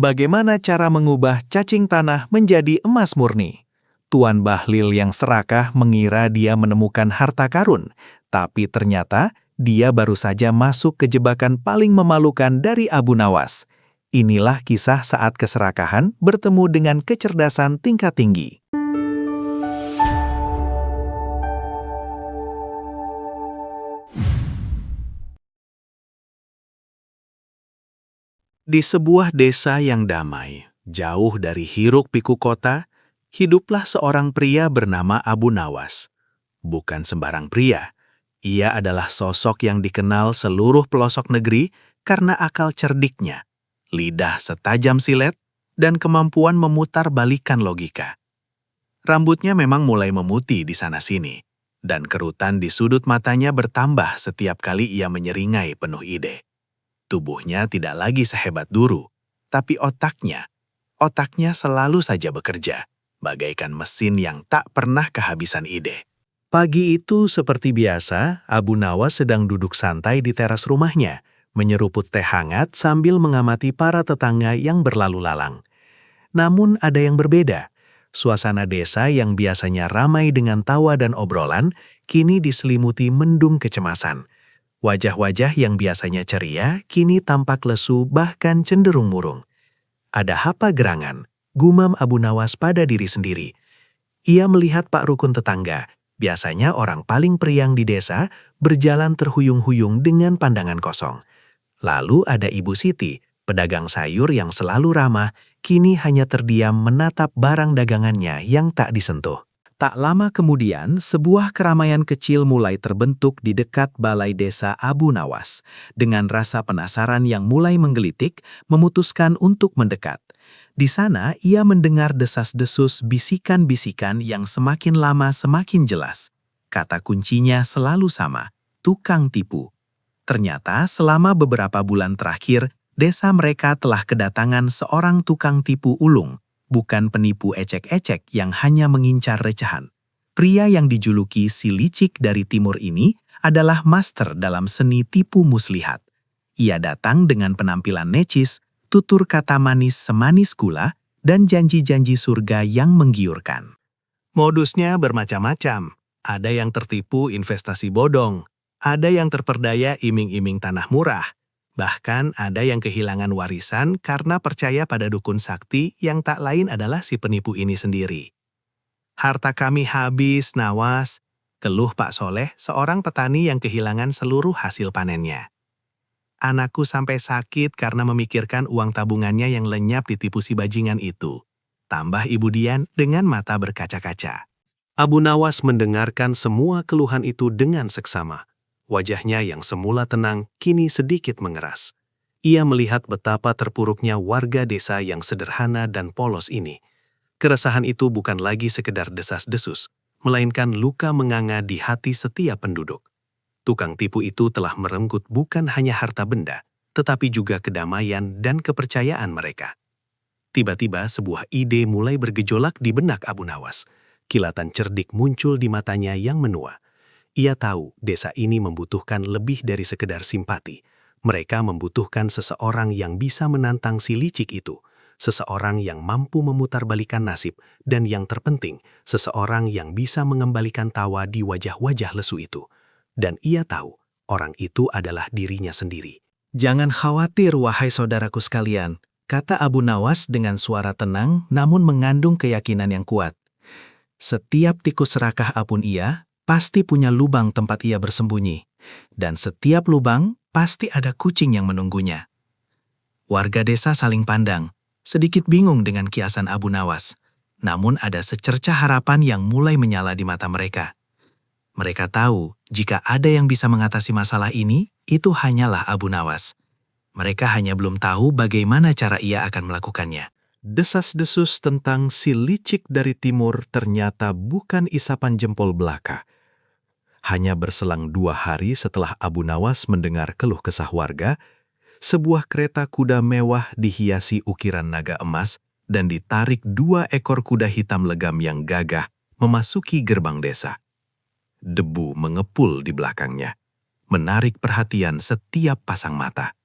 Bagaimana cara mengubah cacing tanah menjadi emas murni? Tuan Bahlil yang serakah mengira dia menemukan harta karun, tapi ternyata dia baru saja masuk ke jebakan paling memalukan dari Abu Nawas. Inilah kisah saat keserakahan bertemu dengan kecerdasan tingkat tinggi. Di sebuah desa yang damai, jauh dari hiruk-pikuk kota, hiduplah seorang pria bernama Abu Nawas. Bukan sembarang pria, ia adalah sosok yang dikenal seluruh pelosok negeri karena akal cerdiknya, lidah setajam silet, dan kemampuan memutar balikan logika. Rambutnya memang mulai memutih di sana-sini, dan kerutan di sudut matanya bertambah setiap kali ia menyeringai penuh ide. Tubuhnya tidak lagi sehebat dulu, tapi otaknya selalu saja bekerja, bagaikan mesin yang tak pernah kehabisan ide. Pagi itu seperti biasa, Abu Nawas sedang duduk santai di teras rumahnya, menyeruput teh hangat sambil mengamati para tetangga yang berlalu lalang. Namun ada yang berbeda. Suasana desa yang biasanya ramai dengan tawa dan obrolan, kini diselimuti mendung kecemasan. Wajah-wajah yang biasanya ceria, kini tampak lesu bahkan cenderung murung. Ada apa gerangan? Gumam Abu Nawas pada diri sendiri. Ia melihat Pak Rukun tetangga, biasanya orang paling periang di desa, berjalan terhuyung-huyung dengan pandangan kosong. Lalu ada Ibu Siti, pedagang sayur yang selalu ramah, kini hanya terdiam menatap barang dagangannya yang tak disentuh. Tak lama kemudian, sebuah keramaian kecil mulai terbentuk di dekat balai desa Abu Nawas. Dengan rasa penasaran yang mulai menggelitik, memutuskan untuk mendekat. Di sana, ia mendengar desas-desus bisikan-bisikan yang semakin lama semakin jelas. Kata kuncinya selalu sama, tukang tipu. Ternyata selama beberapa bulan terakhir, desa mereka telah kedatangan seorang tukang tipu ulung, bukan penipu ecek-ecek yang hanya mengincar recehan. Pria yang dijuluki si licik dari timur ini adalah master dalam seni tipu muslihat. Ia datang dengan penampilan necis, tutur kata manis semanis gula, dan janji-janji surga yang menggiurkan. Modusnya bermacam-macam. Ada yang tertipu investasi bodong, ada yang terperdaya iming-iming tanah murah, bahkan ada yang kehilangan warisan karena percaya pada dukun sakti yang tak lain adalah si penipu ini sendiri. Harta kami habis, Nawas, keluh Pak Soleh, seorang petani yang kehilangan seluruh hasil panennya. Anakku sampai sakit karena memikirkan uang tabungannya yang lenyap ditipu si bajingan itu. Tambah Ibu Dian dengan mata berkaca-kaca. Abu Nawas mendengarkan semua keluhan itu dengan seksama. Wajahnya yang semula tenang, kini sedikit mengeras. Ia melihat betapa terpuruknya warga desa yang sederhana dan polos ini. Keresahan itu bukan lagi sekedar desas-desus, melainkan luka menganga di hati setiap penduduk. Tukang tipu itu telah merenggut bukan hanya harta benda, tetapi juga kedamaian dan kepercayaan mereka. Tiba-tiba sebuah ide mulai bergejolak di benak Abu Nawas. Kilatan cerdik muncul di matanya yang menua. Ia tahu desa ini membutuhkan lebih dari sekedar simpati. Mereka membutuhkan seseorang yang bisa menantang si licik itu, seseorang yang mampu memutarbalikkan nasib, dan yang terpenting, seseorang yang bisa mengembalikan tawa di wajah-wajah lesu itu. Dan ia tahu, orang itu adalah dirinya sendiri. Jangan khawatir, wahai saudaraku sekalian, kata Abu Nawas dengan suara tenang namun mengandung keyakinan yang kuat. Setiap tikus serakah apun ia, pasti punya lubang tempat ia bersembunyi. Dan setiap lubang, pasti ada kucing yang menunggunya. Warga desa saling pandang, sedikit bingung dengan kiasan Abu Nawas. Namun ada secercah harapan yang mulai menyala di mata mereka. Mereka tahu, jika ada yang bisa mengatasi masalah ini, itu hanyalah Abu Nawas. Mereka hanya belum tahu bagaimana cara ia akan melakukannya. Desas-desus tentang si licik dari timur ternyata bukan isapan jempol belaka. Hanya berselang 2 hari setelah Abu Nawas mendengar keluh kesah warga, sebuah kereta kuda mewah dihiasi ukiran naga emas dan ditarik 2 ekor kuda hitam legam yang gagah memasuki gerbang desa. Debu mengepul di belakangnya, menarik perhatian setiap pasang mata.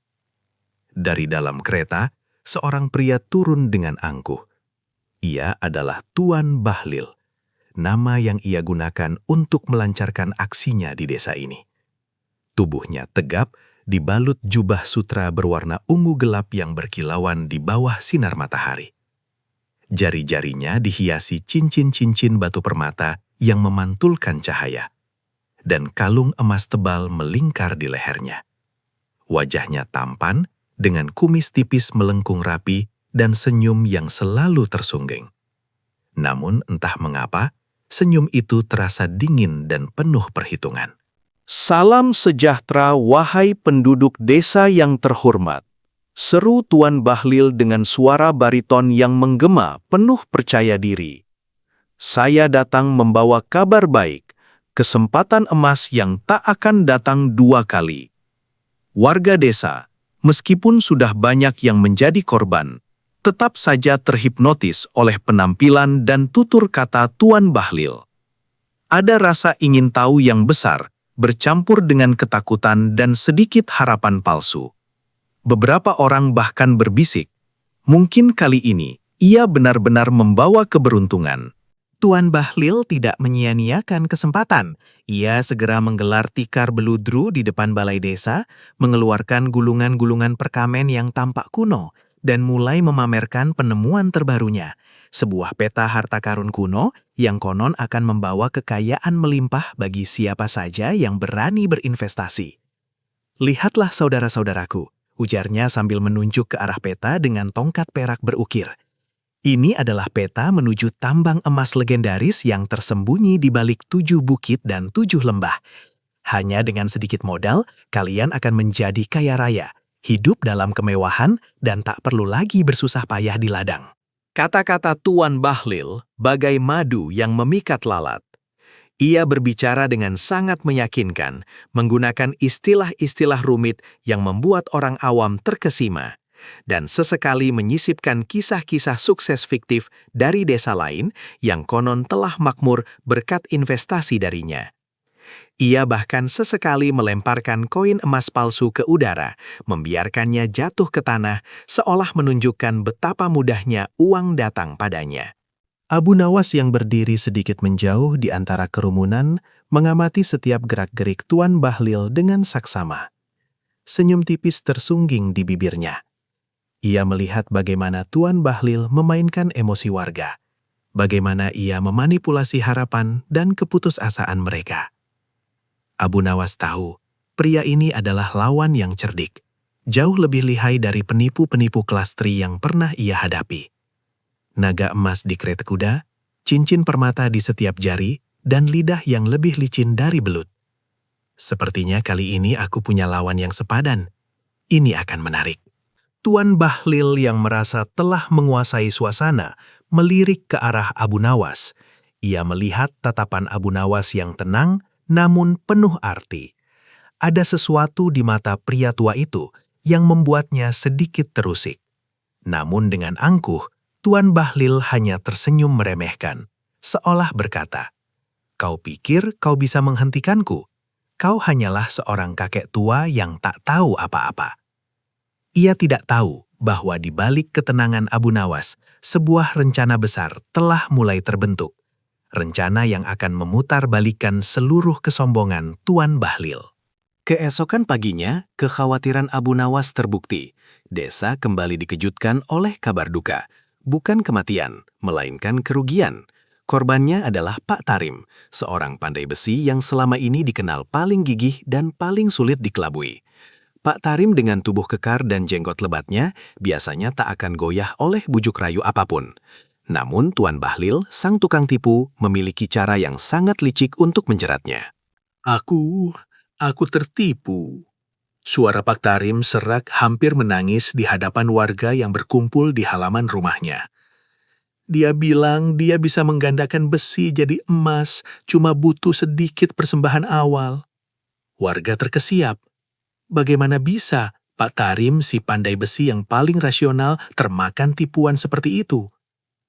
Dari dalam kereta, seorang pria turun dengan angkuh. Ia adalah Tuan Bahlil, nama yang ia gunakan untuk melancarkan aksinya di desa ini. Tubuhnya tegap, dibalut jubah sutra berwarna ungu gelap yang berkilauan di bawah sinar matahari. Jari-jarinya dihiasi cincin-cincin batu permata yang memantulkan cahaya, dan kalung emas tebal melingkar di lehernya. Wajahnya tampan, dengan kumis tipis melengkung rapi dan senyum yang selalu tersungging. Namun entah mengapa, senyum itu terasa dingin dan penuh perhitungan. Salam sejahtera wahai penduduk desa yang terhormat, seru Tuan Bahlil dengan suara bariton yang menggema penuh percaya diri. Saya datang membawa kabar baik, kesempatan emas yang tak akan datang dua kali. Warga desa, meskipun sudah banyak yang menjadi korban, tetap saja terhipnotis oleh penampilan dan tutur kata Tuan Bahlil. Ada rasa ingin tahu yang besar, bercampur dengan ketakutan dan sedikit harapan palsu. Beberapa orang bahkan berbisik, mungkin kali ini ia benar-benar membawa keberuntungan. Tuan Bahlil tidak menyia-nyiakan kesempatan. Ia segera menggelar tikar beludru di depan balai desa, mengeluarkan gulungan-gulungan perkamen yang tampak kuno, dan mulai memamerkan penemuan terbarunya. Sebuah peta harta karun kuno yang konon akan membawa kekayaan melimpah bagi siapa saja yang berani berinvestasi. Lihatlah saudara-saudaraku, ujarnya sambil menunjuk ke arah peta dengan tongkat perak berukir. Ini adalah peta menuju tambang emas legendaris yang tersembunyi di balik 7 bukit dan 7 lembah. Hanya dengan sedikit modal, kalian akan menjadi kaya raya, hidup dalam kemewahan, dan tak perlu lagi bersusah payah di ladang. Kata-kata Tuan Bahlil bagai madu yang memikat lalat. Ia berbicara dengan sangat meyakinkan, menggunakan istilah-istilah rumit yang membuat orang awam terkesima, dan sesekali menyisipkan kisah-kisah sukses fiktif dari desa lain yang konon telah makmur berkat investasi darinya. Ia bahkan sesekali melemparkan koin emas palsu ke udara, membiarkannya jatuh ke tanah, seolah menunjukkan betapa mudahnya uang datang padanya. Abu Nawas yang berdiri sedikit menjauh di antara kerumunan, mengamati setiap gerak-gerik Tuan Bahlil dengan saksama. Senyum tipis tersungging di bibirnya. Ia melihat bagaimana Tuan Bahlil memainkan emosi warga, bagaimana ia memanipulasi harapan dan keputusasaan mereka. Abu Nawas tahu, pria ini adalah lawan yang cerdik, jauh lebih lihai dari penipu-penipu kelas tri yang pernah ia hadapi. Naga emas di kereta kuda, cincin permata di setiap jari, dan lidah yang lebih licin dari belut. Sepertinya kali ini aku punya lawan yang sepadan. Ini akan menarik. Tuan Bahlil yang merasa telah menguasai suasana, melirik ke arah Abu Nawas. Ia melihat tatapan Abu Nawas yang tenang, namun penuh arti. Ada sesuatu di mata pria tua itu yang membuatnya sedikit terusik. Namun dengan angkuh, Tuan Bahlil hanya tersenyum meremehkan, seolah berkata, "Kau pikir kau bisa menghentikanku? Kau hanyalah seorang kakek tua yang tak tahu apa-apa." Ia tidak tahu bahwa di balik ketenangan Abu Nawas, sebuah rencana besar telah mulai terbentuk. Rencana yang akan memutarbalikkan seluruh kesombongan Tuan Bahlil. Keesokan paginya, kekhawatiran Abu Nawas terbukti. Desa kembali dikejutkan oleh kabar duka. Bukan kematian, melainkan kerugian. Korbannya adalah Pak Tarim, seorang pandai besi yang selama ini dikenal paling gigih dan paling sulit dikelabui. Pak Tarim dengan tubuh kekar dan jenggot lebatnya biasanya tak akan goyah oleh bujuk rayu apapun. Namun Tuan Bahlil, sang tukang tipu, memiliki cara yang sangat licik untuk menjeratnya. Aku tertipu." Suara Pak Tarim serak hampir menangis di hadapan warga yang berkumpul di halaman rumahnya. Dia bilang dia bisa menggandakan besi jadi emas, cuma butuh sedikit persembahan awal. Warga terkesiap. Bagaimana bisa Pak Tarim, si pandai besi yang paling rasional, termakan tipuan seperti itu?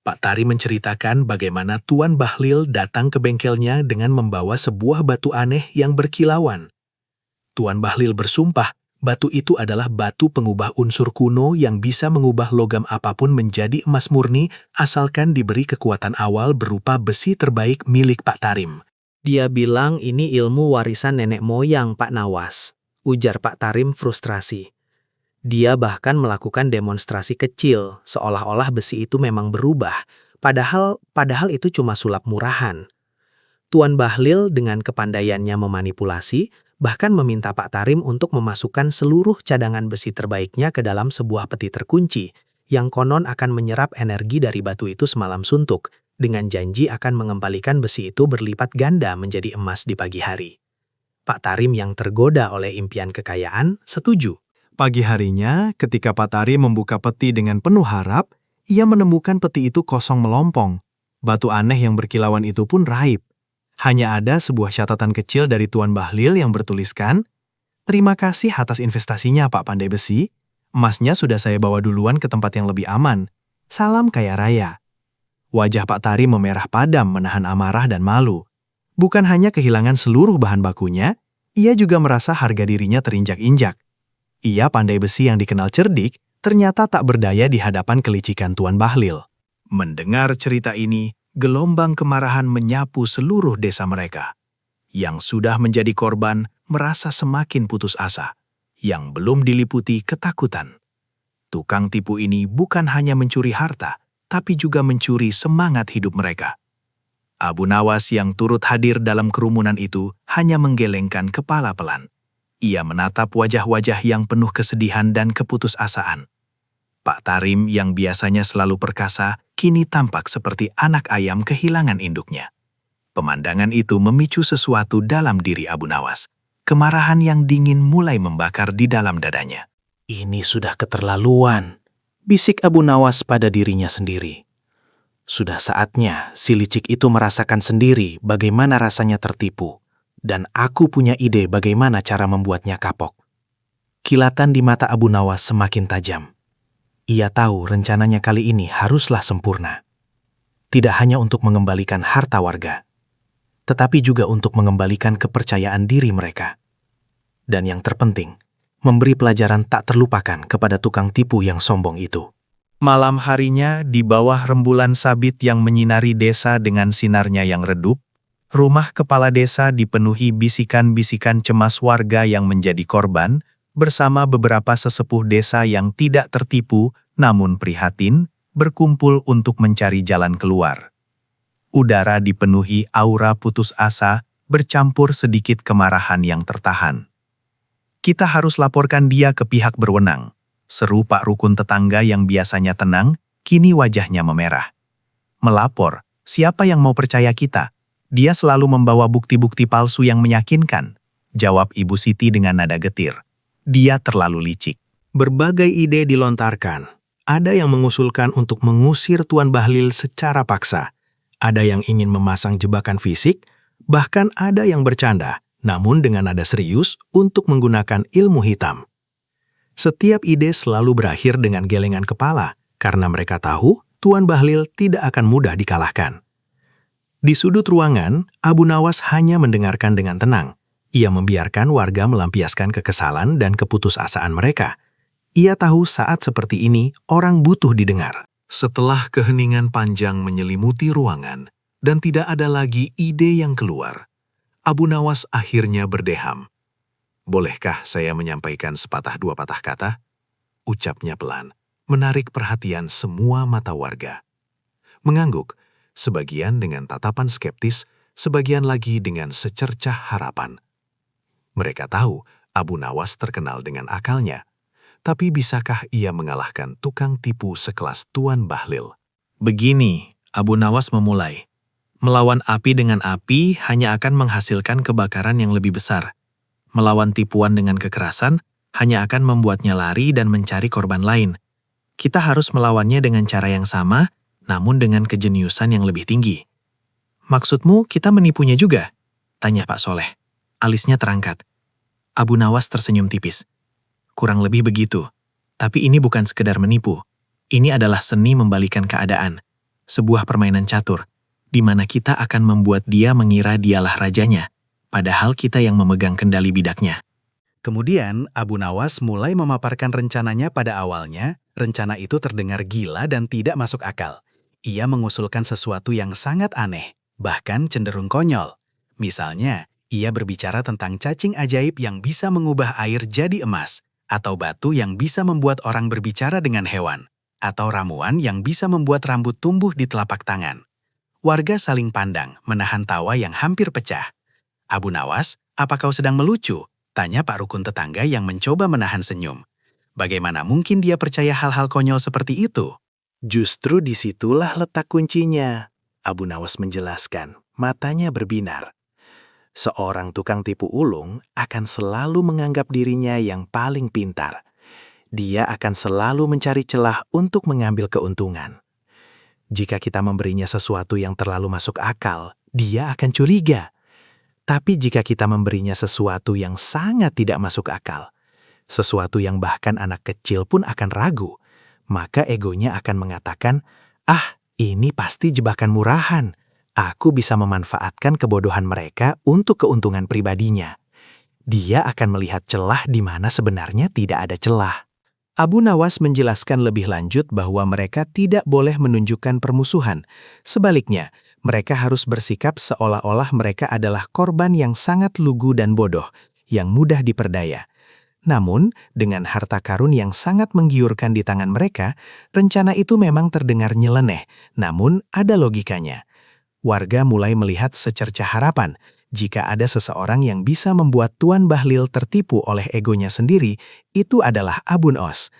Pak Tarim menceritakan bagaimana Tuan Bahlil datang ke bengkelnya dengan membawa sebuah batu aneh yang berkilauan. Tuan Bahlil bersumpah Batu itu adalah batu pengubah unsur kuno yang bisa mengubah logam apapun menjadi emas murni asalkan diberi kekuatan awal berupa besi terbaik milik Pak Tarim. Dia bilang ini ilmu warisan nenek moyang Pak Nawas, ujar Pak Tarim frustrasi. Dia bahkan melakukan demonstrasi kecil, seolah-olah besi itu memang berubah, padahal itu cuma sulap murahan. Tuan Bahlil dengan kepandaiannya memanipulasi, bahkan meminta Pak Tarim untuk memasukkan seluruh cadangan besi terbaiknya ke dalam sebuah peti terkunci, yang konon akan menyerap energi dari batu itu semalam suntuk, dengan janji akan mengembalikan besi itu berlipat ganda menjadi emas di pagi hari. Pak Tarim yang tergoda oleh impian kekayaan, setuju. Pagi harinya, ketika Pak Tarim membuka peti dengan penuh harap, ia menemukan peti itu kosong melompong. Batu aneh yang berkilauan itu pun raib. Hanya ada sebuah catatan kecil dari Tuan Bahlil yang bertuliskan, "Terima kasih atas investasinya, Pak Pandai Besi. Emasnya sudah saya bawa duluan ke tempat yang lebih aman. Salam kaya raya." Wajah Pak Tarim memerah padam menahan amarah dan malu. Bukan hanya kehilangan seluruh bahan bakunya, ia juga merasa harga dirinya terinjak-injak. Ia pandai besi yang dikenal cerdik, ternyata tak berdaya di hadapan kelicikan Tuan Bahlil. Mendengar cerita ini, gelombang kemarahan menyapu seluruh desa mereka. Yang sudah menjadi korban merasa semakin putus asa, yang belum diliputi ketakutan. Tukang tipu ini bukan hanya mencuri harta, tapi juga mencuri semangat hidup mereka. Abu Nawas yang turut hadir dalam kerumunan itu hanya menggelengkan kepala pelan. Ia menatap wajah-wajah yang penuh kesedihan dan keputusasaan. Pak Tarim yang biasanya selalu perkasa, kini tampak seperti anak ayam kehilangan induknya. Pemandangan itu memicu sesuatu dalam diri Abu Nawas. Kemarahan yang dingin mulai membakar di dalam dadanya. Ini sudah keterlaluan, bisik Abu Nawas pada dirinya sendiri. Sudah saatnya si licik itu merasakan sendiri bagaimana rasanya tertipu, dan aku punya ide bagaimana cara membuatnya kapok. Kilatan di mata Abu Nawas semakin tajam. Ia tahu rencananya kali ini haruslah sempurna. Tidak hanya untuk mengembalikan harta warga, tetapi juga untuk mengembalikan kepercayaan diri mereka. Dan yang terpenting, memberi pelajaran tak terlupakan kepada tukang tipu yang sombong itu. Malam harinya, di bawah rembulan sabit yang menyinari desa dengan sinarnya yang redup, rumah kepala desa dipenuhi bisikan-bisikan cemas warga yang menjadi korban, bersama beberapa sesepuh desa yang tidak tertipu namun prihatin, berkumpul untuk mencari jalan keluar. Udara dipenuhi aura putus asa, bercampur sedikit kemarahan yang tertahan. "Kita harus laporkan dia ke pihak berwenang," seru Pak Rukun tetangga yang biasanya tenang, kini wajahnya memerah. "Melapor, siapa yang mau percaya kita? Dia selalu membawa bukti-bukti palsu yang meyakinkan," jawab Ibu Siti dengan nada getir. "Dia terlalu licik." Berbagai ide dilontarkan. Ada yang mengusulkan untuk mengusir Tuan Bahlil secara paksa. Ada yang ingin memasang jebakan fisik, bahkan ada yang bercanda, namun dengan nada serius untuk menggunakan ilmu hitam. Setiap ide selalu berakhir dengan gelengan kepala, karena mereka tahu Tuan Bahlil tidak akan mudah dikalahkan. Di sudut ruangan, Abu Nawas hanya mendengarkan dengan tenang. Ia membiarkan warga melampiaskan kekesalan dan keputusasaan mereka. Ia tahu saat seperti ini orang butuh didengar. Setelah keheningan panjang menyelimuti ruangan dan tidak ada lagi ide yang keluar, Abu Nawas akhirnya berdeham. "Bolehkah saya menyampaikan sepatah dua patah kata?" Ucapnya pelan, menarik perhatian semua mata warga. Mengangguk, sebagian dengan tatapan skeptis, sebagian lagi dengan secercah harapan. Mereka tahu Abu Nawas terkenal dengan akalnya. Tapi bisakah ia mengalahkan tukang tipu sekelas Tuan Bahlil? Begini, Abu Nawas memulai. Melawan api dengan api hanya akan menghasilkan kebakaran yang lebih besar. Melawan tipuan dengan kekerasan hanya akan membuatnya lari dan mencari korban lain. Kita harus melawannya dengan cara yang sama, namun dengan kejeniusan yang lebih tinggi. "Maksudmu kita menipunya juga?" tanya Pak Soleh. Alisnya terangkat. Abu Nawas tersenyum tipis. "Kurang lebih begitu. Tapi ini bukan sekedar menipu. Ini adalah seni membalikan keadaan. Sebuah permainan catur, di mana kita akan membuat dia mengira dialah rajanya, padahal kita yang memegang kendali bidaknya." Kemudian, Abu Nawas mulai memaparkan rencananya. Pada awalnya, rencana itu terdengar gila dan tidak masuk akal. Ia mengusulkan sesuatu yang sangat aneh, bahkan cenderung konyol. Misalnya, ia berbicara tentang cacing ajaib yang bisa mengubah air jadi emas, atau batu yang bisa membuat orang berbicara dengan hewan, atau ramuan yang bisa membuat rambut tumbuh di telapak tangan. Warga saling pandang, menahan tawa yang hampir pecah. "Abu Nawas, apa kau sedang melucu?" tanya Pak Rukun tetangga yang mencoba menahan senyum. Bagaimana mungkin dia percaya hal-hal konyol seperti itu? Justru disitulah letak kuncinya, Abu Nawas menjelaskan, matanya berbinar. Seorang tukang tipu ulung akan selalu menganggap dirinya yang paling pintar. Dia akan selalu mencari celah untuk mengambil keuntungan. Jika kita memberinya sesuatu yang terlalu masuk akal, dia akan curiga. Tapi jika kita memberinya sesuatu yang sangat tidak masuk akal, sesuatu yang bahkan anak kecil pun akan ragu, maka egonya akan mengatakan, "Ah, ini pasti jebakan murahan. Aku bisa memanfaatkan kebodohan mereka untuk keuntungan pribadinya." Dia akan melihat celah di mana sebenarnya tidak ada celah. Abu Nawas menjelaskan lebih lanjut bahwa mereka tidak boleh menunjukkan permusuhan. Sebaliknya, mereka harus bersikap seolah-olah mereka adalah korban yang sangat lugu dan bodoh, yang mudah diperdaya. Namun, dengan harta karun yang sangat menggiurkan di tangan mereka, rencana itu memang terdengar nyeleneh, namun ada logikanya. Warga mulai melihat secercah harapan. Jika ada seseorang yang bisa membuat Tuan Bahlil tertipu oleh egonya sendiri, itu adalah Abu Nawas.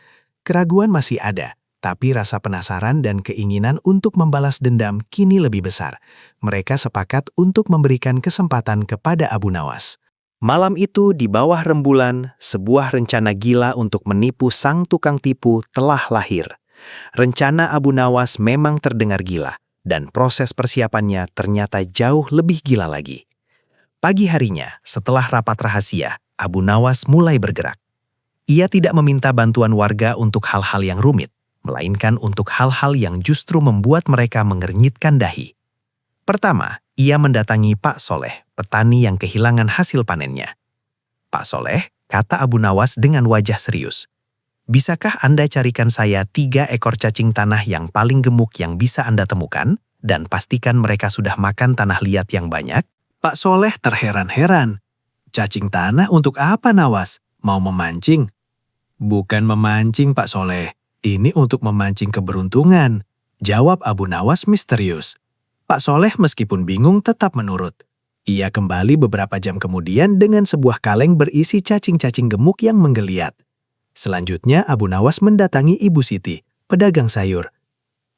Keraguan masih ada, tapi rasa penasaran dan keinginan untuk membalas dendam kini lebih besar. Mereka sepakat untuk memberikan kesempatan kepada Abu Nawas. Malam itu di bawah rembulan, sebuah rencana gila untuk menipu sang tukang tipu telah lahir. Rencana Abu Nawas memang terdengar gila, dan proses persiapannya ternyata jauh lebih gila lagi. Pagi harinya, setelah rapat rahasia, Abu Nawas mulai bergerak. Ia tidak meminta bantuan warga untuk hal-hal yang rumit, melainkan untuk hal-hal yang justru membuat mereka mengernyitkan dahi. Pertama, ia mendatangi Pak Soleh, petani yang kehilangan hasil panennya. "Pak Soleh," kata Abu Nawas dengan wajah serius, "bisakah Anda carikan saya 3 ekor cacing tanah yang paling gemuk yang bisa Anda temukan, dan pastikan mereka sudah makan tanah liat yang banyak?" Pak Soleh terheran-heran. "Cacing tanah untuk apa, Nawas? Mau memancing?" "Bukan memancing, Pak Soleh. Ini untuk memancing keberuntungan," jawab Abu Nawas misterius. Pak Soleh meskipun bingung tetap menurut. Ia kembali beberapa jam kemudian dengan sebuah kaleng berisi cacing-cacing gemuk yang menggeliat. Selanjutnya Abu Nawas mendatangi Ibu Siti, pedagang sayur.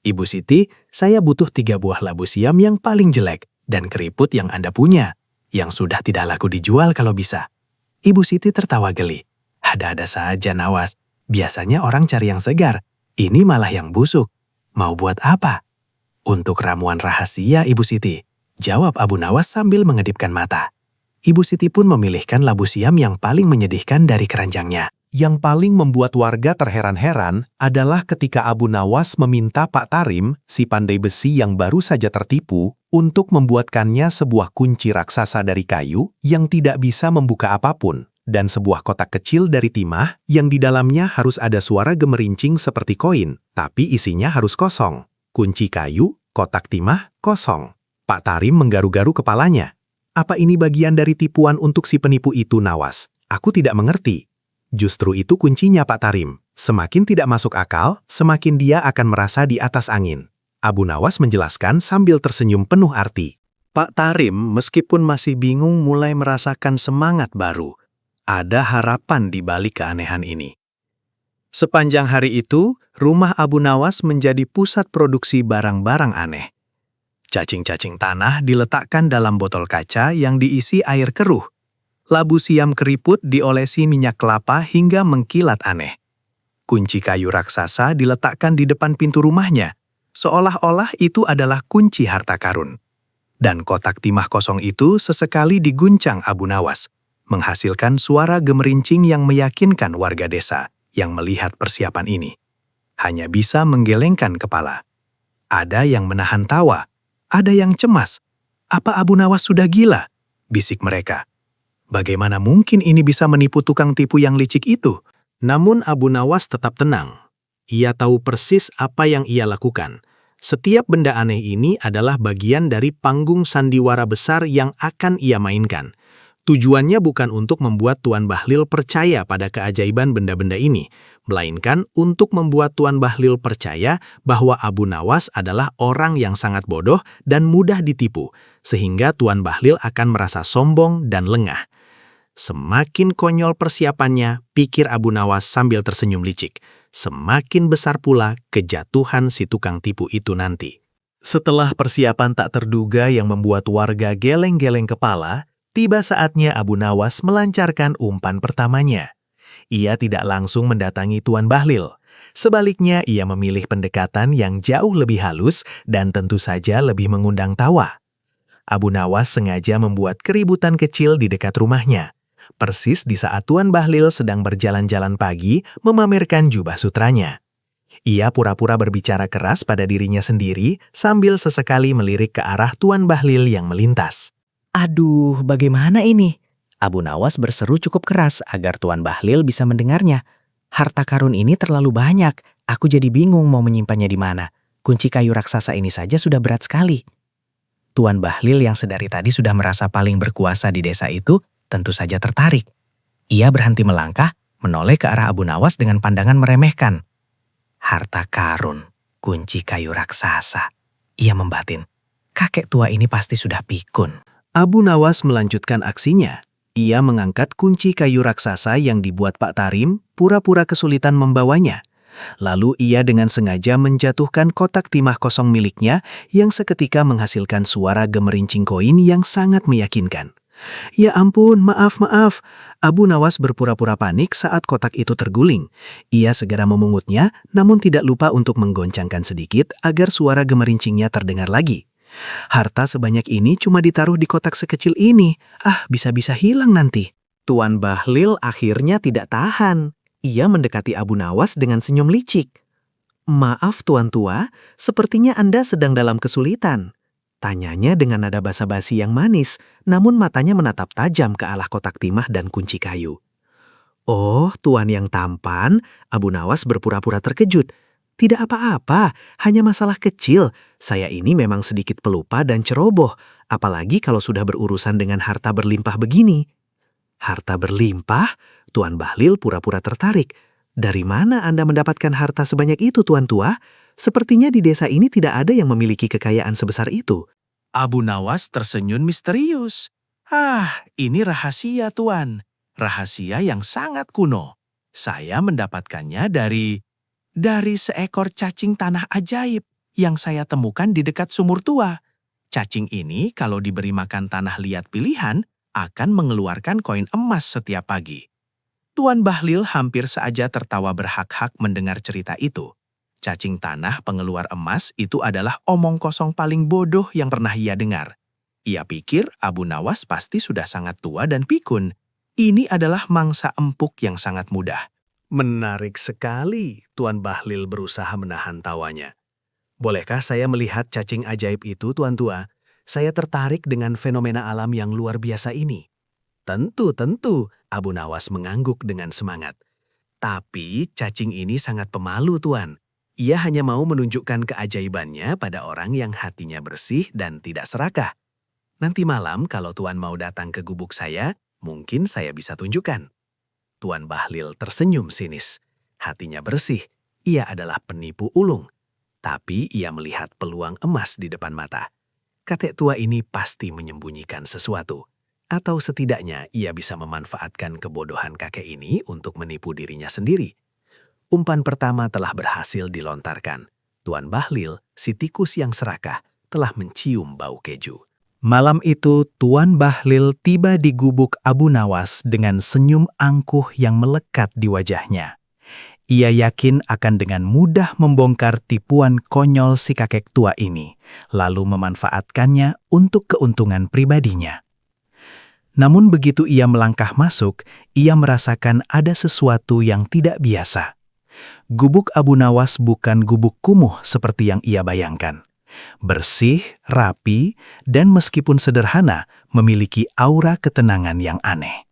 "Ibu Siti, saya butuh 3 buah labu siam yang paling jelek dan keriput yang Anda punya, yang sudah tidak laku dijual kalau bisa." Ibu Siti tertawa geli. "Ada-ada saja, Nawas. Biasanya orang cari yang segar. Ini malah yang busuk. Mau buat apa?" "Untuk ramuan rahasia, Ibu Siti," jawab Abu Nawas sambil mengedipkan mata. Ibu Siti pun memilihkan labu siam yang paling menyedihkan dari keranjangnya. Yang paling membuat warga terheran-heran adalah ketika Abu Nawas meminta Pak Tarim, si pandai besi yang baru saja tertipu, untuk membuatkannya sebuah kunci raksasa dari kayu yang tidak bisa membuka apapun, dan sebuah kotak kecil dari timah yang di dalamnya harus ada suara gemerincing seperti koin, tapi isinya harus kosong. Kunci kayu, kotak timah, kosong. Pak Tarim menggaru-garu kepalanya. "Apa ini bagian dari tipuan untuk si penipu itu, Nawas? Aku tidak mengerti." "Justru itu kuncinya, Pak Tarim. Semakin tidak masuk akal, semakin dia akan merasa di atas angin," Abu Nawas menjelaskan sambil tersenyum penuh arti. Pak Tarim meskipun masih bingung mulai merasakan semangat baru. Ada harapan di balik keanehan ini. Sepanjang hari itu, rumah Abu Nawas menjadi pusat produksi barang-barang aneh. Cacing-cacing tanah diletakkan dalam botol kaca yang diisi air keruh. Labu siam keriput diolesi minyak kelapa hingga mengkilat aneh. Kunci kayu raksasa diletakkan di depan pintu rumahnya, seolah-olah itu adalah kunci harta karun. Dan kotak timah kosong itu sesekali diguncang Abu Nawas, menghasilkan suara gemerincing yang meyakinkan warga desa yang melihat persiapan ini. Hanya bisa menggelengkan kepala. Ada yang menahan tawa, ada yang cemas. "Apa Abu Nawas sudah gila?" bisik mereka. Bagaimana mungkin ini bisa menipu tukang tipu yang licik itu? Namun Abu Nawas tetap tenang. Ia tahu persis apa yang ia lakukan. Setiap benda aneh ini adalah bagian dari panggung sandiwara besar yang akan ia mainkan. Tujuannya bukan untuk membuat Tuan Bahlil percaya pada keajaiban benda-benda ini, melainkan untuk membuat Tuan Bahlil percaya bahwa Abu Nawas adalah orang yang sangat bodoh dan mudah ditipu, sehingga Tuan Bahlil akan merasa sombong dan lengah. Semakin konyol persiapannya, pikir Abu Nawas sambil tersenyum licik, semakin besar pula kejatuhan si tukang tipu itu nanti. Setelah persiapan tak terduga yang membuat warga geleng-geleng kepala, tiba saatnya Abu Nawas melancarkan umpan pertamanya. Ia tidak langsung mendatangi Tuan Bahlil. Sebaliknya, ia memilih pendekatan yang jauh lebih halus dan tentu saja lebih mengundang tawa. Abu Nawas sengaja membuat keributan kecil di dekat rumahnya. Persis di saat Tuan Bahlil sedang berjalan-jalan pagi memamerkan jubah sutranya. Ia pura-pura berbicara keras pada dirinya sendiri sambil sesekali melirik ke arah Tuan Bahlil yang melintas. Aduh, bagaimana ini? Abu Nawas berseru cukup keras agar Tuan Bahlil bisa mendengarnya. Harta karun ini terlalu banyak, aku jadi bingung mau menyimpannya di mana. Kunci kayu raksasa ini saja sudah berat sekali. Tuan Bahlil yang sedari tadi sudah merasa paling berkuasa di desa itu, tentu saja tertarik. Ia berhenti melangkah, menoleh ke arah Abu Nawas dengan pandangan meremehkan. Harta karun, kunci kayu raksasa. Ia membatin, kakek tua ini pasti sudah pikun. Abu Nawas melanjutkan aksinya. Ia mengangkat kunci kayu raksasa yang dibuat Pak Tarim, pura-pura kesulitan membawanya. Lalu ia dengan sengaja menjatuhkan kotak timah kosong miliknya yang seketika menghasilkan suara gemerincing koin yang sangat meyakinkan. Ya ampun, maaf. Abu Nawas berpura-pura panik saat kotak itu terguling. Ia segera memungutnya, namun tidak lupa untuk menggoncangkan sedikit agar suara gemerincingnya terdengar lagi. Harta sebanyak ini cuma ditaruh di kotak sekecil ini. Bisa-bisa hilang nanti. Tuan Bahlil akhirnya tidak tahan. Ia mendekati Abu Nawas dengan senyum licik. Maaf Tuan Tua, sepertinya Anda sedang dalam kesulitan. Tanyanya dengan nada basa-basi yang manis, namun matanya menatap tajam ke arah kotak timah dan kunci kayu. Oh, Tuan yang tampan, Abu Nawas berpura-pura terkejut. Tidak apa-apa, hanya masalah kecil. Saya ini memang sedikit pelupa dan ceroboh, apalagi kalau sudah berurusan dengan harta berlimpah begini. Harta berlimpah? Tuan Bahlil pura-pura tertarik. Dari mana Anda mendapatkan harta sebanyak itu, Tuan Tua? Sepertinya di desa ini tidak ada yang memiliki kekayaan sebesar itu. Abu Nawas tersenyum misterius. Ini rahasia, Tuan. Rahasia yang sangat kuno. Saya mendapatkannya dari seekor cacing tanah ajaib yang saya temukan di dekat sumur tua. Cacing ini kalau diberi makan tanah liat pilihan akan mengeluarkan koin emas setiap pagi. Tuan Bahlil hampir saja tertawa berhak-hak mendengar cerita itu. Cacing tanah pengeluar emas itu adalah omong kosong paling bodoh yang pernah ia dengar. Ia pikir Abu Nawas pasti sudah sangat tua dan pikun. Ini adalah mangsa empuk yang sangat mudah. Menarik sekali, Tuan Bahlil berusaha menahan tawanya. Bolehkah saya melihat cacing ajaib itu, Tuan Tua? Saya tertarik dengan fenomena alam yang luar biasa ini. Tentu, Abu Nawas mengangguk dengan semangat. Tapi cacing ini sangat pemalu, Tuan. Ia hanya mau menunjukkan keajaibannya pada orang yang hatinya bersih dan tidak serakah. Nanti malam kalau Tuan mau datang ke gubuk saya, mungkin saya bisa tunjukkan. Tuan Bahlil tersenyum sinis. Hatinya bersih, ia adalah penipu ulung. Tapi ia melihat peluang emas di depan mata. Kakek tua ini pasti menyembunyikan sesuatu. Atau setidaknya ia bisa memanfaatkan kebodohan kakek ini untuk menipu dirinya sendiri. Umpan pertama telah berhasil dilontarkan. Tuan Bahlil, si tikus yang serakah, telah mencium bau keju. Malam itu, Tuan Bahlil tiba di gubuk Abu Nawas dengan senyum angkuh yang melekat di wajahnya. Ia yakin akan dengan mudah membongkar tipuan konyol si kakek tua ini, lalu memanfaatkannya untuk keuntungan pribadinya. Namun begitu ia melangkah masuk, ia merasakan ada sesuatu yang tidak biasa. Gubuk Abu Nawas bukan gubuk kumuh seperti yang ia bayangkan. bersih, rapi, dan meskipun sederhana, memiliki aura ketenangan yang aneh.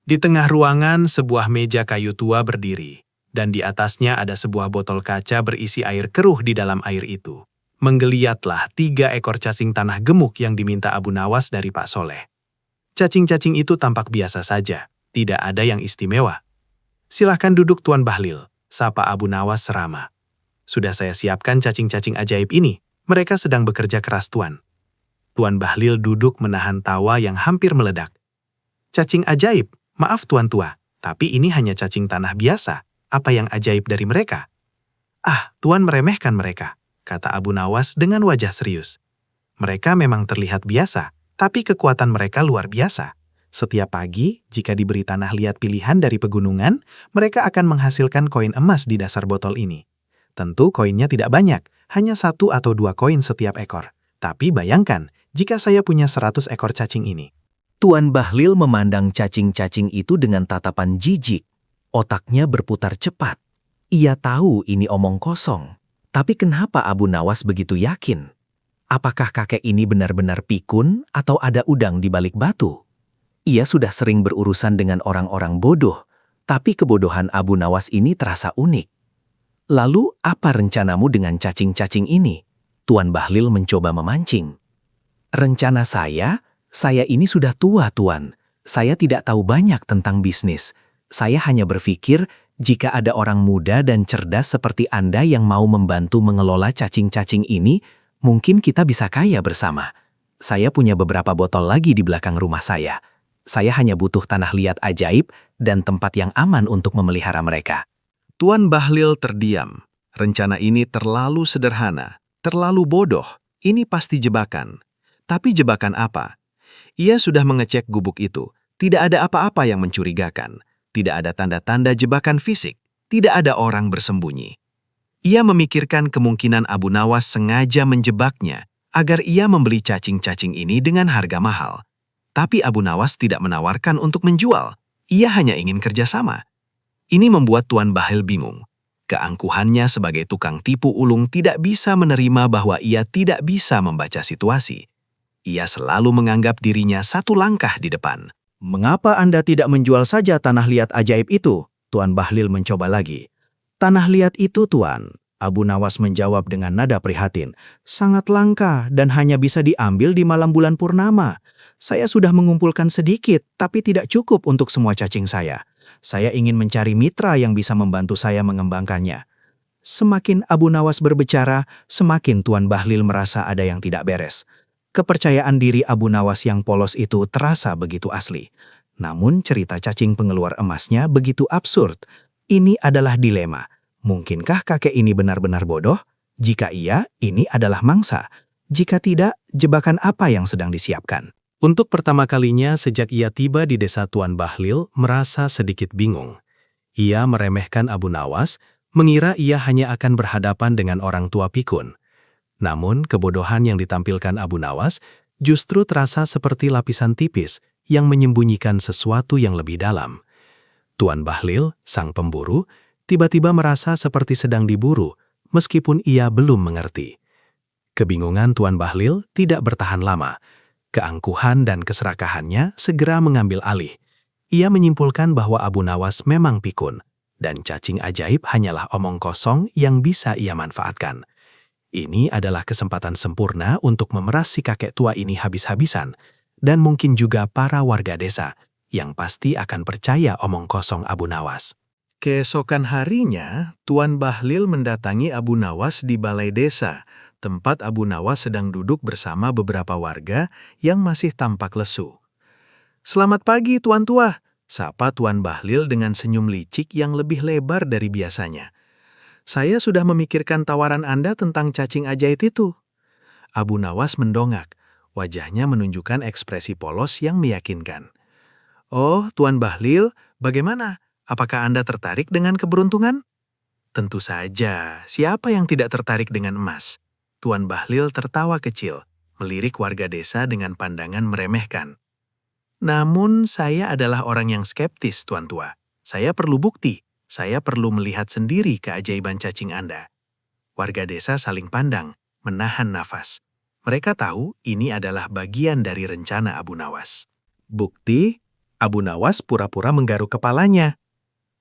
Di tengah ruangan, sebuah meja kayu tua berdiri, dan di atasnya ada sebuah botol kaca berisi air keruh di dalam air itu. Menggeliatlah 3 ekor cacing tanah gemuk yang diminta Abu Nawas dari Pak Soleh. Cacing-cacing itu tampak biasa saja, tidak ada yang istimewa. "Silahkan duduk Tuan Bahlil," sapa Abu Nawas serama. "Sudah saya siapkan cacing-cacing ajaib ini, mereka sedang bekerja keras Tuan." Tuan Bahlil duduk menahan tawa yang hampir meledak. "Cacing ajaib? Maaf Tuan Tua, tapi ini hanya cacing tanah biasa. Apa yang ajaib dari mereka?" "Ah, Tuan meremehkan mereka," kata Abu Nawas dengan wajah serius. "Mereka memang terlihat biasa, tapi kekuatan mereka luar biasa. Setiap pagi, jika diberi tanah liat pilihan dari pegunungan, mereka akan menghasilkan koin emas di dasar botol ini. Tentu koinnya tidak banyak, hanya 1 atau 2 koin setiap ekor. Tapi bayangkan, jika saya punya 100 ekor cacing ini." Tuan Bahlil memandang cacing-cacing itu dengan tatapan jijik. Otaknya berputar cepat. Ia tahu ini omong kosong. Tapi kenapa Abu Nawas begitu yakin? Apakah kakek ini benar-benar pikun atau ada udang di balik batu? Ia sudah sering berurusan dengan orang-orang bodoh, tapi kebodohan Abu Nawas ini terasa unik. "Lalu apa rencanamu dengan cacing-cacing ini?" Tuan Bahlil mencoba memancing. "Rencana saya ini sudah tua, Tuan. Saya tidak tahu banyak tentang bisnis. Saya hanya berpikir jika ada orang muda dan cerdas seperti Anda yang mau membantu mengelola cacing-cacing ini, mungkin kita bisa kaya bersama. Saya punya beberapa botol lagi di belakang rumah saya. Saya hanya butuh tanah liat ajaib dan tempat yang aman untuk memelihara mereka." Tuan Bahlil terdiam. Rencana ini terlalu sederhana, terlalu bodoh. Ini pasti jebakan. Tapi jebakan apa? Ia sudah mengecek gubuk itu. Tidak ada apa-apa yang mencurigakan. Tidak ada tanda-tanda jebakan fisik. Tidak ada orang bersembunyi. Ia memikirkan kemungkinan Abu Nawas sengaja menjebaknya agar ia membeli cacing-cacing ini dengan harga mahal. Tapi Abu Nawas tidak menawarkan untuk menjual. Ia hanya ingin kerjasama. Ini membuat Tuan Bahlil bingung. Keangkuhannya sebagai tukang tipu ulung tidak bisa menerima bahwa ia tidak bisa membaca situasi. Ia selalu menganggap dirinya 1 langkah di depan. "Mengapa Anda tidak menjual saja tanah liat ajaib itu?" Tuan Bahlil mencoba lagi. "Tanah liat itu, Tuan," Abu Nawas menjawab dengan nada prihatin, "sangat langka dan hanya bisa diambil di malam bulan purnama. Saya sudah mengumpulkan sedikit, tapi tidak cukup untuk semua cacing saya. Saya ingin mencari mitra yang bisa membantu saya mengembangkannya." Semakin Abu Nawas berbicara, semakin Tuan Bahlil merasa ada yang tidak beres. Kepercayaan diri Abu Nawas yang polos itu terasa begitu asli. Namun cerita cacing pengeluar emasnya begitu absurd. Ini adalah dilema. Mungkinkah kakek ini benar-benar bodoh? Jika iya, ini adalah mangsa. Jika tidak, jebakan apa yang sedang disiapkan? Untuk pertama kalinya sejak ia tiba di desa Tuan Bahlil merasa sedikit bingung. Ia meremehkan Abu Nawas, mengira ia hanya akan berhadapan dengan orang tua pikun. Namun, kebodohan yang ditampilkan Abu Nawas justru terasa seperti lapisan tipis yang menyembunyikan sesuatu yang lebih dalam. Tuan Bahlil, sang pemburu, tiba-tiba merasa seperti sedang diburu, meskipun ia belum mengerti. Kebingungan Tuan Bahlil tidak bertahan lama. Keangkuhan dan keserakahannya segera mengambil alih. Ia menyimpulkan bahwa Abu Nawas memang pikun, dan cacing ajaib hanyalah omong kosong yang bisa ia manfaatkan. Ini adalah kesempatan sempurna untuk memeras si kakek tua ini habis-habisan, dan mungkin juga para warga desa, yang pasti akan percaya omong kosong Abu Nawas. Keesokan harinya, Tuan Bahlil mendatangi Abu Nawas di balai desa, tempat Abu Nawas sedang duduk bersama beberapa warga yang masih tampak lesu. "Selamat pagi, Tuan Tua," sapa Tuan Bahlil dengan senyum licik yang lebih lebar dari biasanya. "Saya sudah memikirkan tawaran Anda tentang cacing ajaib itu." Abu Nawas mendongak, wajahnya menunjukkan ekspresi polos yang meyakinkan. "Oh, Tuan Bahlil, bagaimana? Apakah Anda tertarik dengan keberuntungan?" "Tentu saja, siapa yang tidak tertarik dengan emas?" Tuan Bahlil tertawa kecil, melirik warga desa dengan pandangan meremehkan. "Namun saya adalah orang yang skeptis, Tuan Tua. Saya perlu bukti. Saya perlu melihat sendiri keajaiban cacing Anda." Warga desa saling pandang, menahan nafas. Mereka tahu ini adalah bagian dari rencana Abu Nawas. Bukti, Abu Nawas pura-pura menggaruk kepalanya.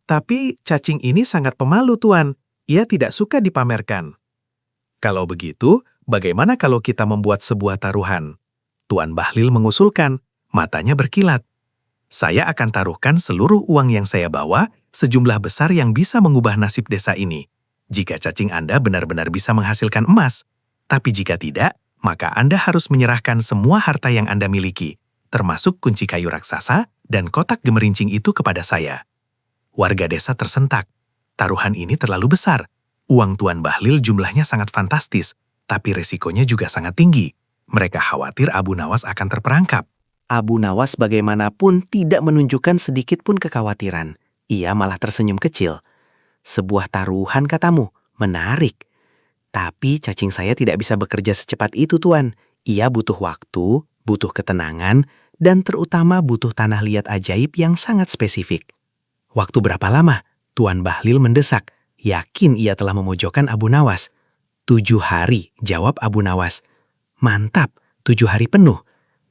Tapi cacing ini sangat pemalu, Tuan. Ia tidak suka dipamerkan. Kalau begitu, bagaimana kalau kita membuat sebuah taruhan? Tuan Bahlil mengusulkan, matanya berkilat. Saya akan taruhkan seluruh uang yang saya bawa, sejumlah besar yang bisa mengubah nasib desa ini. Jika cacing Anda benar-benar bisa menghasilkan emas. Tapi jika tidak, maka Anda harus menyerahkan semua harta yang Anda miliki, termasuk kunci kayu raksasa dan kotak gemerincing itu kepada saya. Warga desa tersentak. Taruhan ini terlalu besar. Uang Tuan Bahlil jumlahnya sangat fantastis, tapi resikonya juga sangat tinggi. Mereka khawatir Abu Nawas akan terperangkap. Abu Nawas bagaimanapun tidak menunjukkan sedikit pun kekhawatiran. Ia malah tersenyum kecil. Sebuah taruhan katamu, menarik. Tapi cacing saya tidak bisa bekerja secepat itu, Tuan. Ia butuh waktu, butuh ketenangan, dan terutama butuh tanah liat ajaib yang sangat spesifik. Waktu berapa lama? Tuan Bahlil mendesak. Yakin ia telah memojokkan Abu Nawas. 7 hari, jawab Abu Nawas. Mantap, 7 hari penuh.